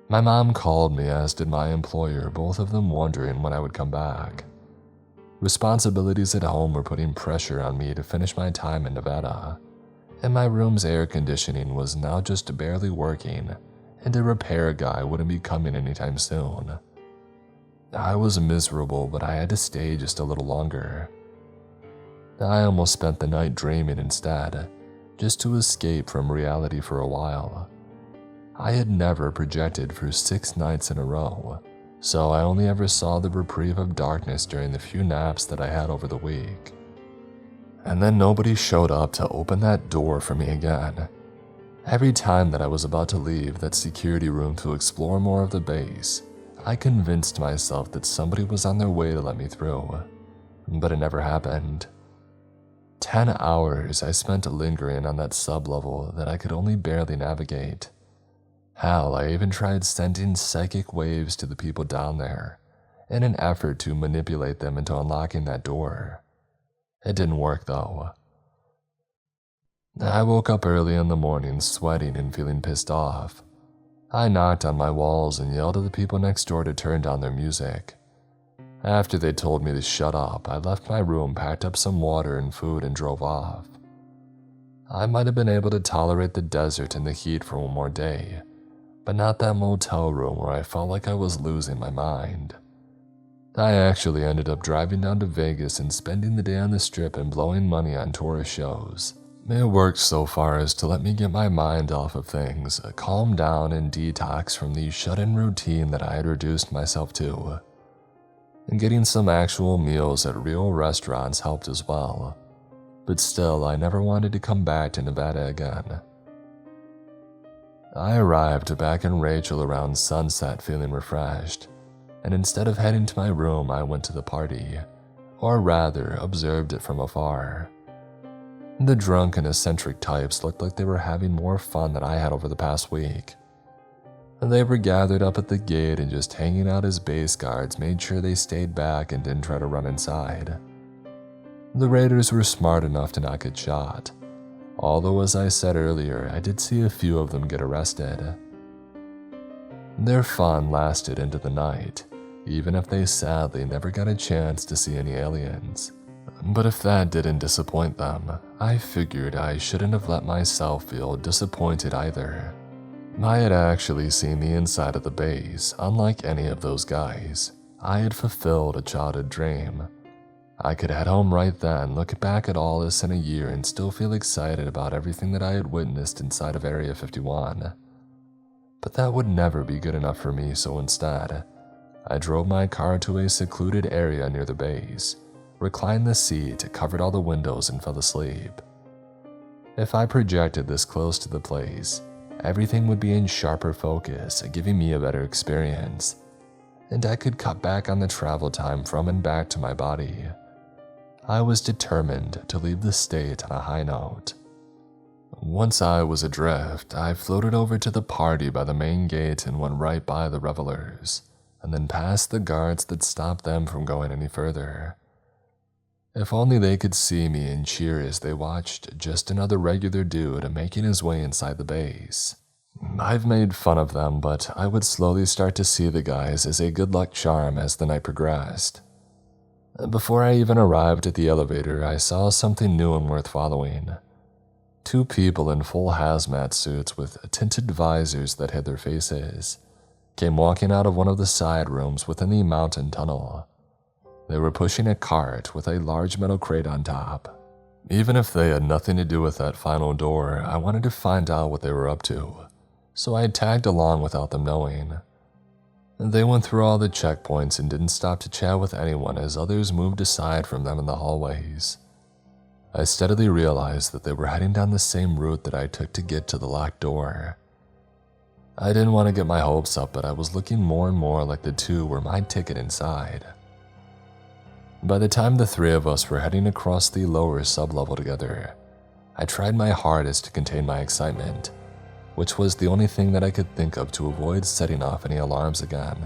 My mom called me, as did my employer, both of them wondering when I would come back. Responsibilities at home were putting pressure on me to finish my time in Nevada, and my room's air conditioning was now just barely working, and a repair guy wouldn't be coming anytime soon. I was miserable, but I had to stay just a little longer. I almost spent the night dreaming instead, just to escape from reality for a while. I had never projected for 6 nights in a row, so I only ever saw the reprieve of darkness during the few naps that I had over the week. And then nobody showed up to open that door for me again. Every time that I was about to leave that security room to explore more of the base, I convinced myself that somebody was on their way to let me through, but it never happened. 10 hours I spent lingering on that sub-level that I could only barely navigate. Hell, I even tried sending psychic waves to the people down there in an effort to manipulate them into unlocking that door. It didn't work though. I woke up early in the morning sweating and feeling pissed off. I knocked on my walls and yelled at the people next door to turn down their music. After they told me to shut up, I left my room, packed up some water and food, and drove off. I might have been able to tolerate the desert and the heat for one more day, but not that motel room where I felt like I was losing my mind. I actually ended up driving down to Vegas and spending the day on the strip and blowing money on tourist shows. It worked so far as to let me get my mind off of things, calm down and detox from the shut-in routine that I had reduced myself to. And getting some actual meals at real restaurants helped as well. But still, I never wanted to come back to Nevada again. I arrived back in Rachel around sunset feeling refreshed, and instead of heading to my room, I went to the party, or rather, observed it from afar. The drunk and eccentric types looked like they were having more fun than I had over the past week. They were gathered up at the gate and just hanging out as base guards made sure they stayed back and didn't try to run inside. The raiders were smart enough to not get shot, although as I said earlier, I did see a few of them get arrested. Their fun lasted into the night, even if they sadly never got a chance to see any aliens. But if that didn't disappoint them, I figured I shouldn't have let myself feel disappointed either. I had actually seen the inside of the base. Unlike any of those guys, I had fulfilled a childhood dream. I could head home right then, look back at all this in a year, and still feel excited about everything that I had witnessed inside of Area 51. But that would never be good enough for me, so instead, I drove my car to a secluded area near the base, reclined the seat, covered all the windows, and fell asleep. If I projected this close to the place, everything would be in sharper focus, giving me a better experience, and I could cut back on the travel time from and back to my body. I was determined to leave the state on a high note. Once I was adrift, I floated over to the party by the main gate and went right by the revelers, and then past the guards that stopped them from going any further. If only they could see me and cheer as they watched just another regular dude making his way inside the base. I've made fun of them, but I would slowly start to see the guys as a good luck charm as the night progressed. Before I even arrived at the elevator, I saw something new and worth following. Two people in full hazmat suits with tinted visors that hid their faces came walking out of one of the side rooms within the mountain tunnel. They were pushing a cart with a large metal crate on top. Even if they had nothing to do with that final door, I wanted to find out what they were up to, so I tagged along without them knowing. They went through all the checkpoints and didn't stop to chat with anyone as others moved aside from them in the hallways. I steadily realized that they were heading down the same route that I took to get to the locked door. I didn't want to get my hopes up, but I was looking more and more like the two were my ticket inside. By the time the three of us were heading across the lower sublevel together, I tried my hardest to contain my excitement, which was the only thing that I could think of to avoid setting off any alarms again.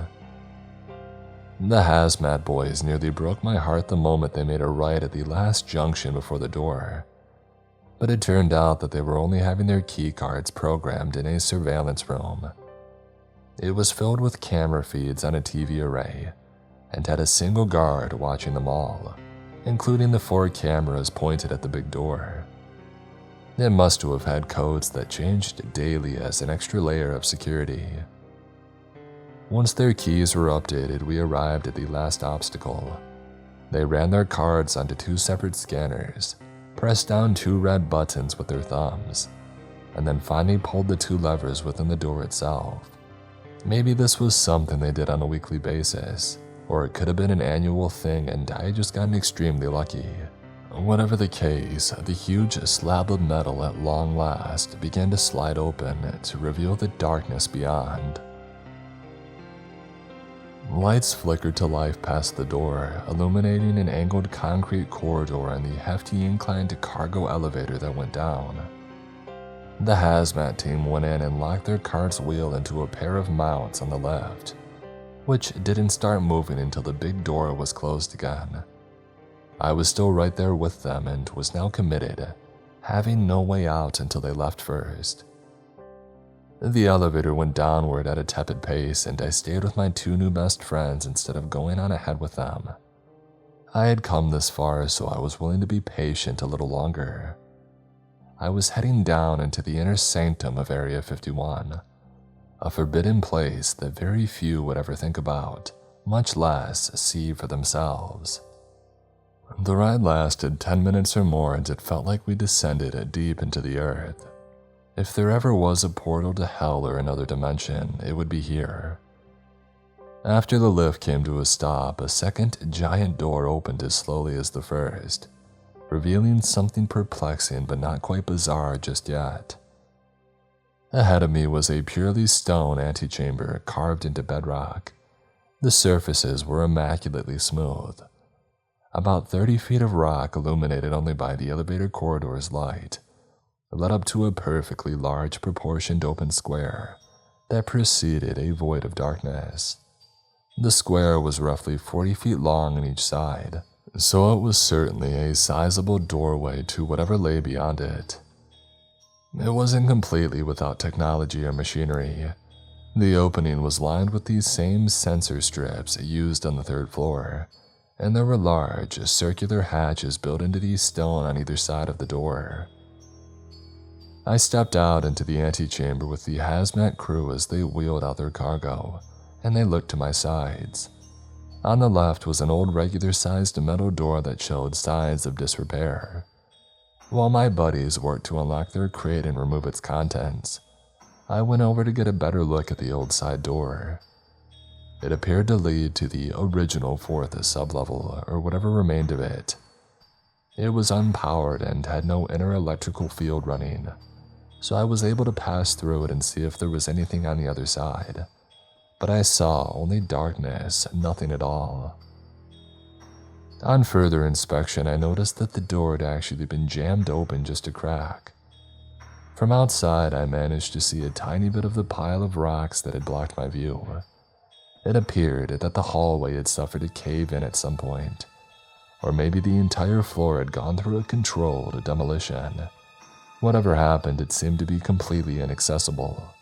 The hazmat boys nearly broke my heart the moment they made a right at the last junction before the door, but it turned out that they were only having their key cards programmed in a surveillance room. It was filled with camera feeds on a TV array, and had a single guard watching them all, including the 4 cameras pointed at the big door. It must have had codes that changed daily as an extra layer of security. Once their keys were updated, we arrived at the last obstacle. They ran their cards onto 2 separate scanners, pressed down 2 red buttons with their thumbs, and then finally pulled the 2 levers within the door itself. Maybe this was something they did on a weekly basis, or it could have been an annual thing and I had just gotten extremely lucky. Whatever the case, the huge slab of metal at long last began to slide open to reveal the darkness beyond. Lights flickered to life past the door, illuminating an angled concrete corridor and the hefty inclined cargo elevator that went down. The hazmat team went in and locked their cart's wheel into a pair of mounts on the left, which didn't start moving until the big door was closed again. I was still right there with them and was now committed, having no way out until they left first. The elevator went downward at a tepid pace, and I stayed with my two new best friends instead of going on ahead with them. I had come this far, so I was willing to be patient a little longer. I was heading down into the inner sanctum of Area 51, a forbidden place that very few would ever think about, much less see for themselves. The ride lasted 10 minutes or more, and it felt like we descended deep into the earth. If there ever was a portal to hell or another dimension, it would be here. After the lift came to a stop, a second giant door opened as slowly as the first, revealing something perplexing but not quite bizarre just yet. Ahead of me was a purely stone antechamber carved into bedrock. The surfaces were immaculately smooth. About 30 feet of rock, illuminated only by the elevator corridor's light, led up to a perfectly large proportioned open square that preceded a void of darkness. The square was roughly 40 feet long on each side, so it was certainly a sizable doorway to whatever lay beyond it. It wasn't completely without technology or machinery. The opening was lined with these same sensor strips used on the third floor, and there were large, circular hatches built into these stone on either side of the door. I stepped out into the antechamber with the hazmat crew as they wheeled out their cargo, and they looked to my sides. On the left was an old regular-sized metal door that showed signs of disrepair. While my buddies worked to unlock their crate and remove its contents, I went over to get a better look at the old side door. It appeared to lead to the original fourth sublevel, or whatever remained of it. It was unpowered and had no inner electrical field running, so I was able to pass through it and see if there was anything on the other side. But I saw only darkness, nothing at all. On further inspection, I noticed that the door had actually been jammed open just a crack. From outside, I managed to see a tiny bit of the pile of rocks that had blocked my view. It appeared that the hallway had suffered a cave-in at some point, or maybe the entire floor had gone through a controlled demolition. Whatever happened, it seemed to be completely inaccessible.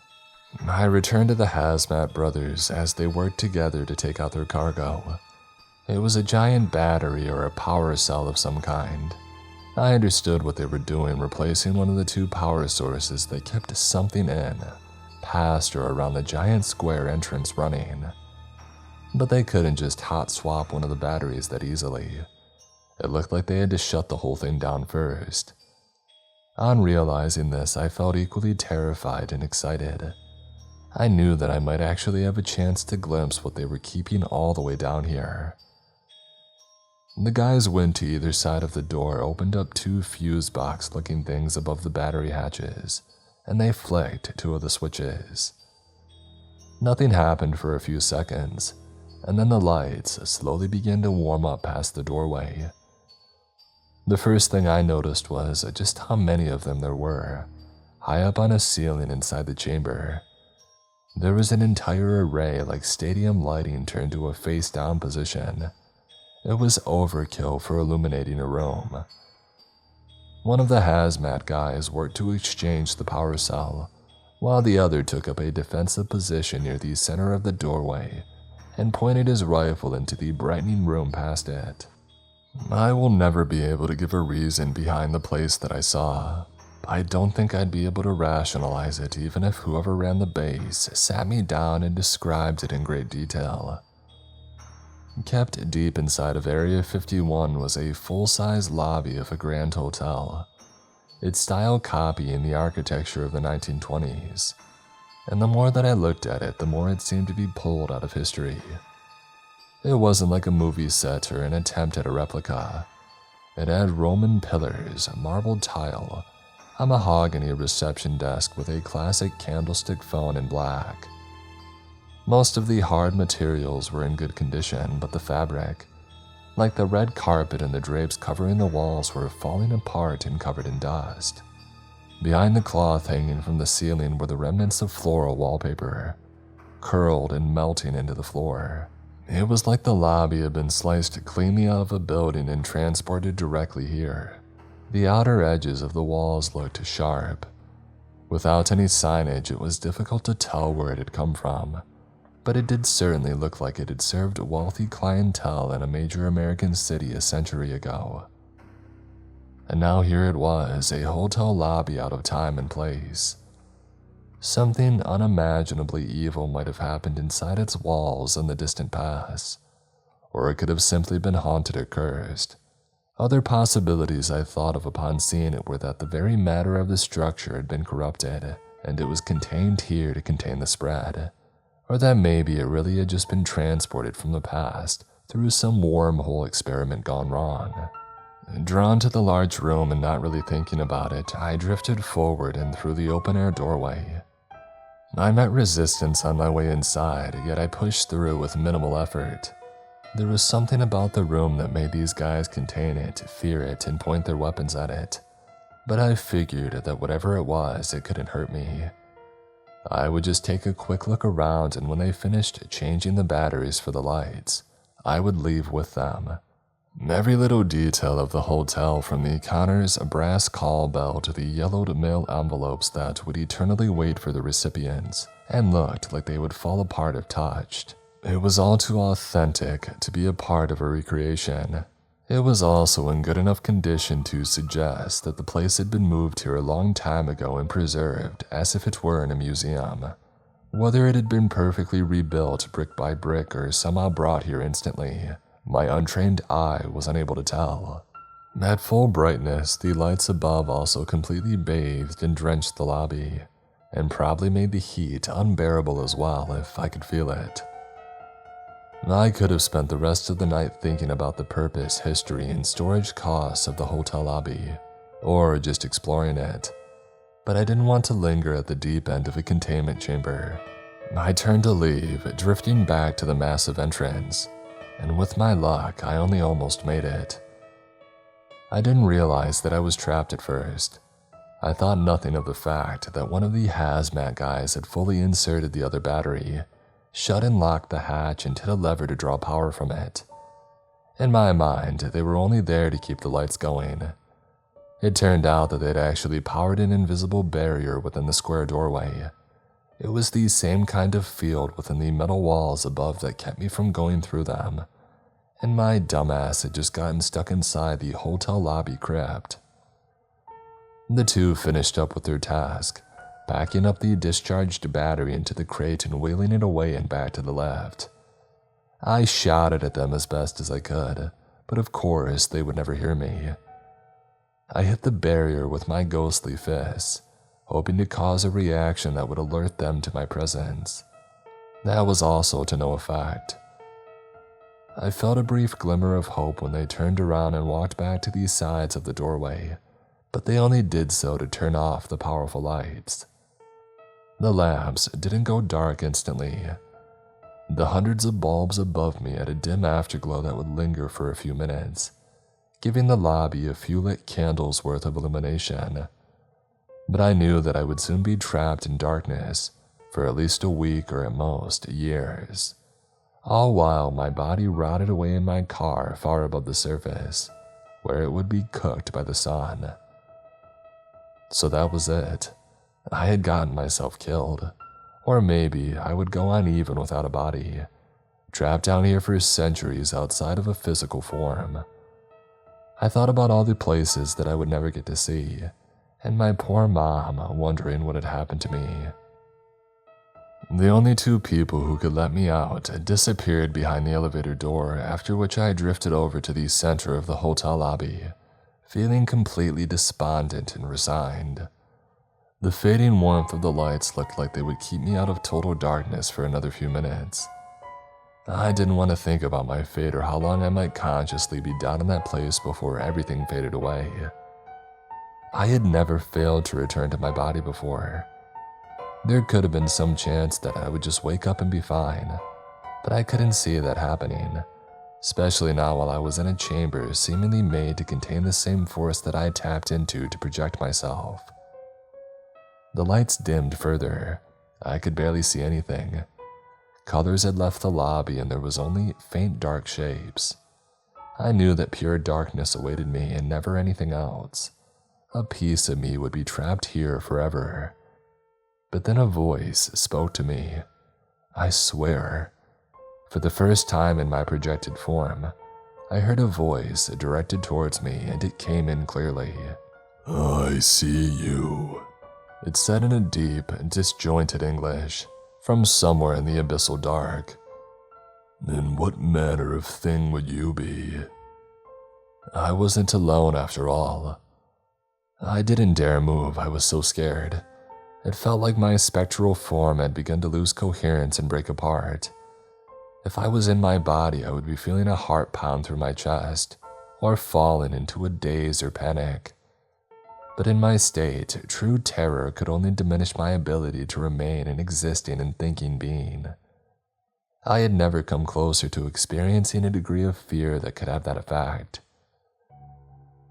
I returned to the hazmat brothers as they worked together to take out their cargo. It was a giant battery or a power cell of some kind. I understood what they were doing, replacing one of the two power sources that kept something in, past or around the giant square entrance running. But they couldn't just hot swap one of the batteries that easily. It looked like they had to shut the whole thing down first. On realizing this, I felt equally terrified and excited. I knew that I might actually have a chance to glimpse what they were keeping all the way down here. The guys went to either side of the door, opened up two fuse box looking things above the battery hatches, and they flicked two of the switches. Nothing happened for a few seconds, and then the lights slowly began to warm up past the doorway. The first thing I noticed was just how many of them there were, high up on a ceiling inside the chamber. There was an entire array like stadium lighting turned to a face-down position. It was overkill for illuminating a room. One of the hazmat guys worked to exchange the power cell, while the other took up a defensive position near the center of the doorway and pointed his rifle into the brightening room past it. I will never be able to give a reason behind the place that I saw. I don't think I'd be able to rationalize it even if whoever ran the base sat me down and described it in great detail. Kept deep inside of Area 51 was a full-size lobby of a grand hotel, its style copying the architecture of the 1920s. And the more that I looked at it, the more it seemed to be pulled out of history. It wasn't like a movie set or an attempt at a replica. It had Roman pillars, marble tile, a mahogany reception desk with a classic candlestick phone in black. Most of the hard materials were in good condition, but the fabric, like the red carpet and the drapes covering the walls, were falling apart and covered in dust. Behind the cloth hanging from the ceiling were the remnants of floral wallpaper, curled and melting into the floor. It was like the lobby had been sliced cleanly out of a building and transported directly here. The outer edges of the walls looked sharp. Without any signage, it was difficult to tell where it had come from, but it did certainly look like it had served wealthy clientele in a major American city a century ago. And now here it was, a hotel lobby out of time and place. Something unimaginably evil might have happened inside its walls in the distant past, or it could have simply been haunted or cursed. Other possibilities I thought of upon seeing it were that the very matter of the structure had been corrupted, and it was contained here to contain the spread, or that maybe it really had just been transported from the past through some wormhole experiment gone wrong. Drawn to the large room and not really thinking about it, I drifted forward and through the open-air doorway. I met resistance on my way inside, yet I pushed through with minimal effort. There was something about the room that made these guys contain it, fear it, and point their weapons at it. But I figured that whatever it was, it couldn't hurt me. I would just take a quick look around, and when they finished changing the batteries for the lights, I would leave with them. Every little detail of the hotel, from the counter's brass call bell to the yellowed mail envelopes that would eternally wait for the recipients and looked like they would fall apart if touched. It was all too authentic to be a part of a recreation. It was also in good enough condition to suggest that the place had been moved here a long time ago and preserved as if it were in a museum. Whether it had been perfectly rebuilt brick by brick or somehow brought here instantly, my untrained eye was unable to tell. At full brightness, the lights above also completely bathed and drenched the lobby, and probably made the heat unbearable as well if I could feel it. I could have spent the rest of the night thinking about the purpose, history, and storage costs of the hotel lobby, or just exploring it, but I didn't want to linger at the deep end of a containment chamber. I turned to leave, drifting back to the massive entrance, and with my luck, I only almost made it. I didn't realize that I was trapped at first. I thought nothing of the fact that one of the hazmat guys had fully inserted the other battery, shut and locked the hatch, and hit a lever to draw power from it. In my mind, they were only there to keep the lights going. It turned out that they'd actually powered an invisible barrier within the square doorway. It was the same kind of field within the metal walls above that kept me from going through them, and my dumbass had just gotten stuck inside the hotel lobby crypt. The two finished up with their task, packing up the discharged battery into the crate and wheeling it away and back to the left. I shouted at them as best as I could, but of course they would never hear me. I hit the barrier with my ghostly fists, hoping to cause a reaction that would alert them to my presence. That was also to no effect. I felt a brief glimmer of hope when they turned around and walked back to the sides of the doorway, but they only did so to turn off the powerful lights. The lamps didn't go dark instantly. The hundreds of bulbs above me had a dim afterglow that would linger for a few minutes, giving the lobby a few lit candles worth of illumination. But I knew that I would soon be trapped in darkness for at least a week or at most years, all while my body rotted away in my car far above the surface, where it would be cooked by the sun. So that was it. I had gotten myself killed. Or maybe I would go on even without a body, trapped down here for centuries outside of a physical form. I thought about all the places that I would never get to see, and my poor mom wondering what had happened to me. The only two people who could let me out disappeared behind the elevator door, after which I drifted over to the center of the hotel lobby, feeling completely despondent and resigned. The fading warmth of the lights looked like they would keep me out of total darkness for another few minutes. I didn't want to think about my fate or how long I might consciously be down in that place before everything faded away. I had never failed to return to my body before. There could have been some chance that I would just wake up and be fine, but I couldn't see that happening, especially now while I was in a chamber seemingly made to contain the same force that I had tapped into to project myself. The lights dimmed further. I could barely see anything. Colors had left the lobby and there was only faint dark shapes. I knew that pure darkness awaited me and never anything else, A piece of me would be trapped here forever. But then a voice spoke to me. I swear, for the first time in my projected form, I heard a voice directed towards me, and it came in clearly. "I see you," it said in a deep, disjointed English from somewhere in the abyssal dark. "In what manner of thing would you be?" I wasn't alone after all. I didn't dare move, I was so scared. It felt like my spectral form had begun to lose coherence and break apart. If I was in my body, I would be feeling a heart pound through my chest, or fallen into a daze or panic. But in my state, true terror could only diminish my ability to remain an existing and thinking being. I had never come closer to experiencing a degree of fear that could have that effect.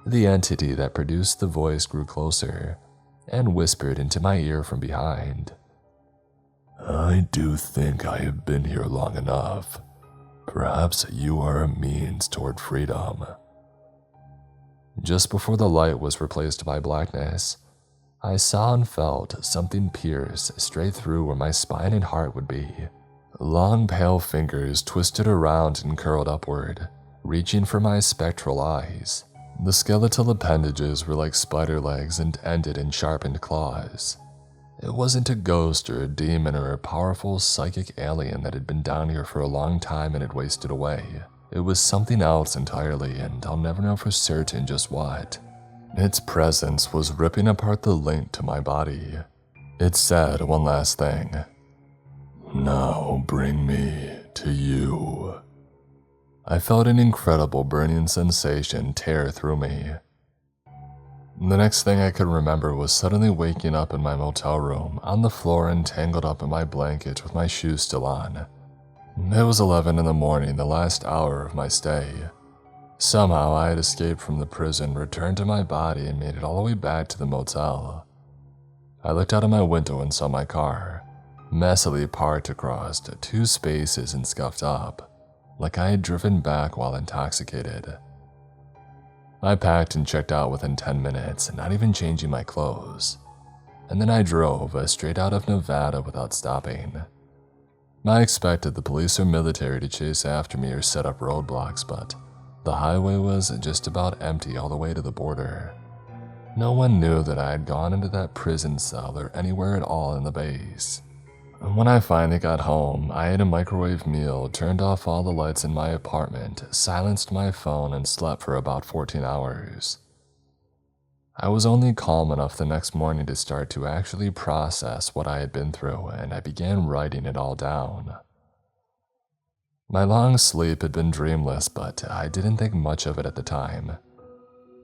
The entity that produced the voice grew closer and whispered into my ear from behind. "I do think I have been here long enough. Perhaps you are a means toward freedom." Just before the light was replaced by blackness, I saw and felt something pierce straight through where my spine and heart would be. Long pale fingers twisted around and curled upward, reaching for my spectral eyes. The skeletal appendages were like spider legs and ended in sharpened claws. It wasn't a ghost or a demon or a powerful psychic alien that had been down here for a long time and had wasted away. It was something else entirely, and I'll never know for certain just what. Its presence was ripping apart the link to my body. It said one last thing. "Now bring me to you." I felt an incredible burning sensation tear through me. The next thing I could remember was suddenly waking up in my motel room, on the floor and tangled up in my blanket with my shoes still on. It was 11 in the morning, the last hour of my stay. Somehow I had escaped from the prison, returned to my body, and made it all the way back to the motel. I looked out of my window and saw my car, messily parked across 2 spaces and scuffed up, like I had driven back while intoxicated. I packed and checked out within 10 minutes, not even changing my clothes. And then I drove straight out of Nevada without stopping. I expected the police or military to chase after me or set up roadblocks, but the highway was just about empty all the way to the border. No one knew that I had gone into that prison cell or anywhere at all in the base. When I finally got home, I ate a microwave meal, turned off all the lights in my apartment, silenced my phone, and slept for about 14 hours. I was only calm enough the next morning to start to actually process what I had been through, and I began writing it all down. My long sleep had been dreamless, but I didn't think much of it at the time.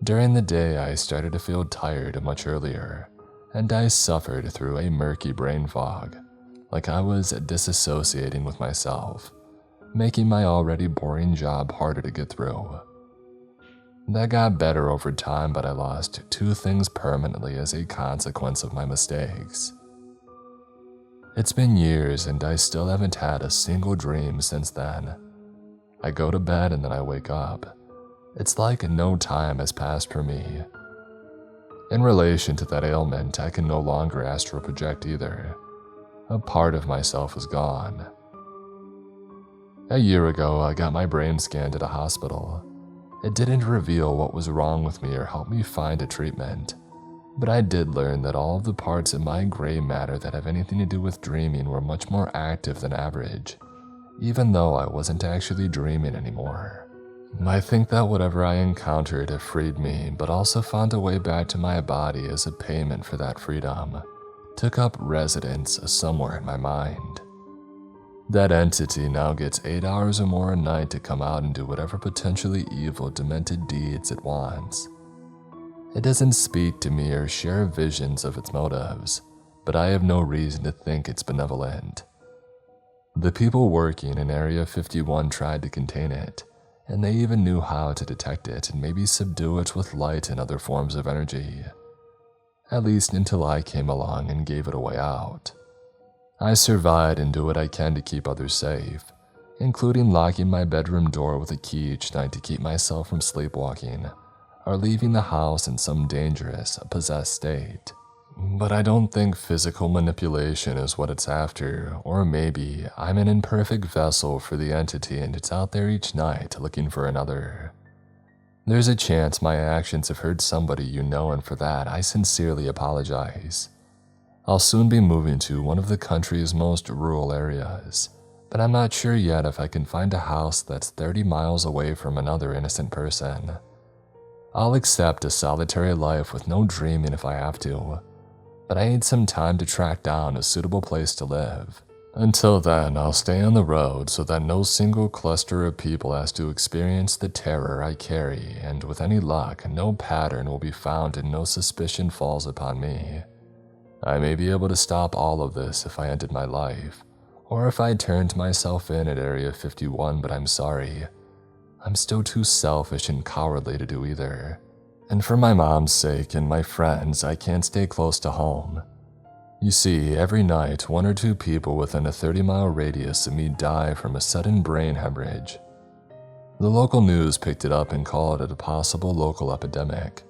During the day, I started to feel tired much earlier, and I suffered through a murky brain fog, like I was disassociating with myself, making my already boring job harder to get through. That got better over time, but I lost 2 things permanently as a consequence of my mistakes. It's been years and I still haven't had a single dream since then. I go to bed and then I wake up. It's like no time has passed for me. In relation to that ailment, I can no longer astral project either. A part of myself is gone. A year ago, I got my brain scanned at a hospital. It didn't reveal what was wrong with me or help me find a treatment, but I did learn that all of the parts of my gray matter that have anything to do with dreaming were much more active than average, even though I wasn't actually dreaming anymore. I think that whatever I encountered have freed me, but also found a way back to my body as a payment for that freedom. Took up residence somewhere in my mind. That entity now gets 8 hours or more a night to come out and do whatever potentially evil, demented deeds it wants. It doesn't speak to me or share visions of its motives, but I have no reason to think it's benevolent. The people working in Area 51 tried to contain it, and they even knew how to detect it and maybe subdue it with light and other forms of energy. At least until I came along and gave it a way out. I survived and do what I can to keep others safe, including locking my bedroom door with a key each night to keep myself from sleepwalking, or leaving the house in some dangerous, possessed state. But I don't think physical manipulation is what it's after, or maybe I'm an imperfect vessel for the entity and it's out there each night looking for another. There's a chance my actions have hurt somebody you know, and for that I sincerely apologize. I'll soon be moving to one of the country's most rural areas, but I'm not sure yet if I can find a house that's 30 miles away from another innocent person. I'll accept a solitary life with no dreaming if I have to, but I need some time to track down a suitable place to live. Until then, I'll stay on the road so that no single cluster of people has to experience the terror I carry, and with any luck, no pattern will be found and no suspicion falls upon me. I may be able to stop all of this if I ended my life, or if I turned myself in at Area 51, but I'm sorry. I'm still too selfish and cowardly to do either. And for my mom's sake and my friends, I can't stay close to home. You see, every night, 1 or 2 people within a 30-mile radius of me die from a sudden brain hemorrhage. The local news picked it up and called it a possible local epidemic,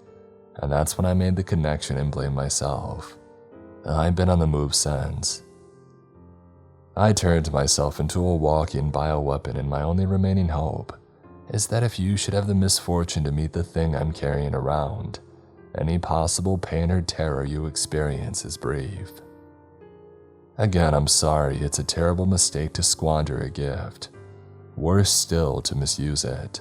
and that's when I made the connection and blamed myself. I've been on the move since. I turned myself into a walking bioweapon, and my only remaining hope is that if you should have the misfortune to meet the thing I'm carrying around, any possible pain or terror you experience is brief. Again, I'm sorry, it's a terrible mistake to squander a gift. Worse still, to misuse it.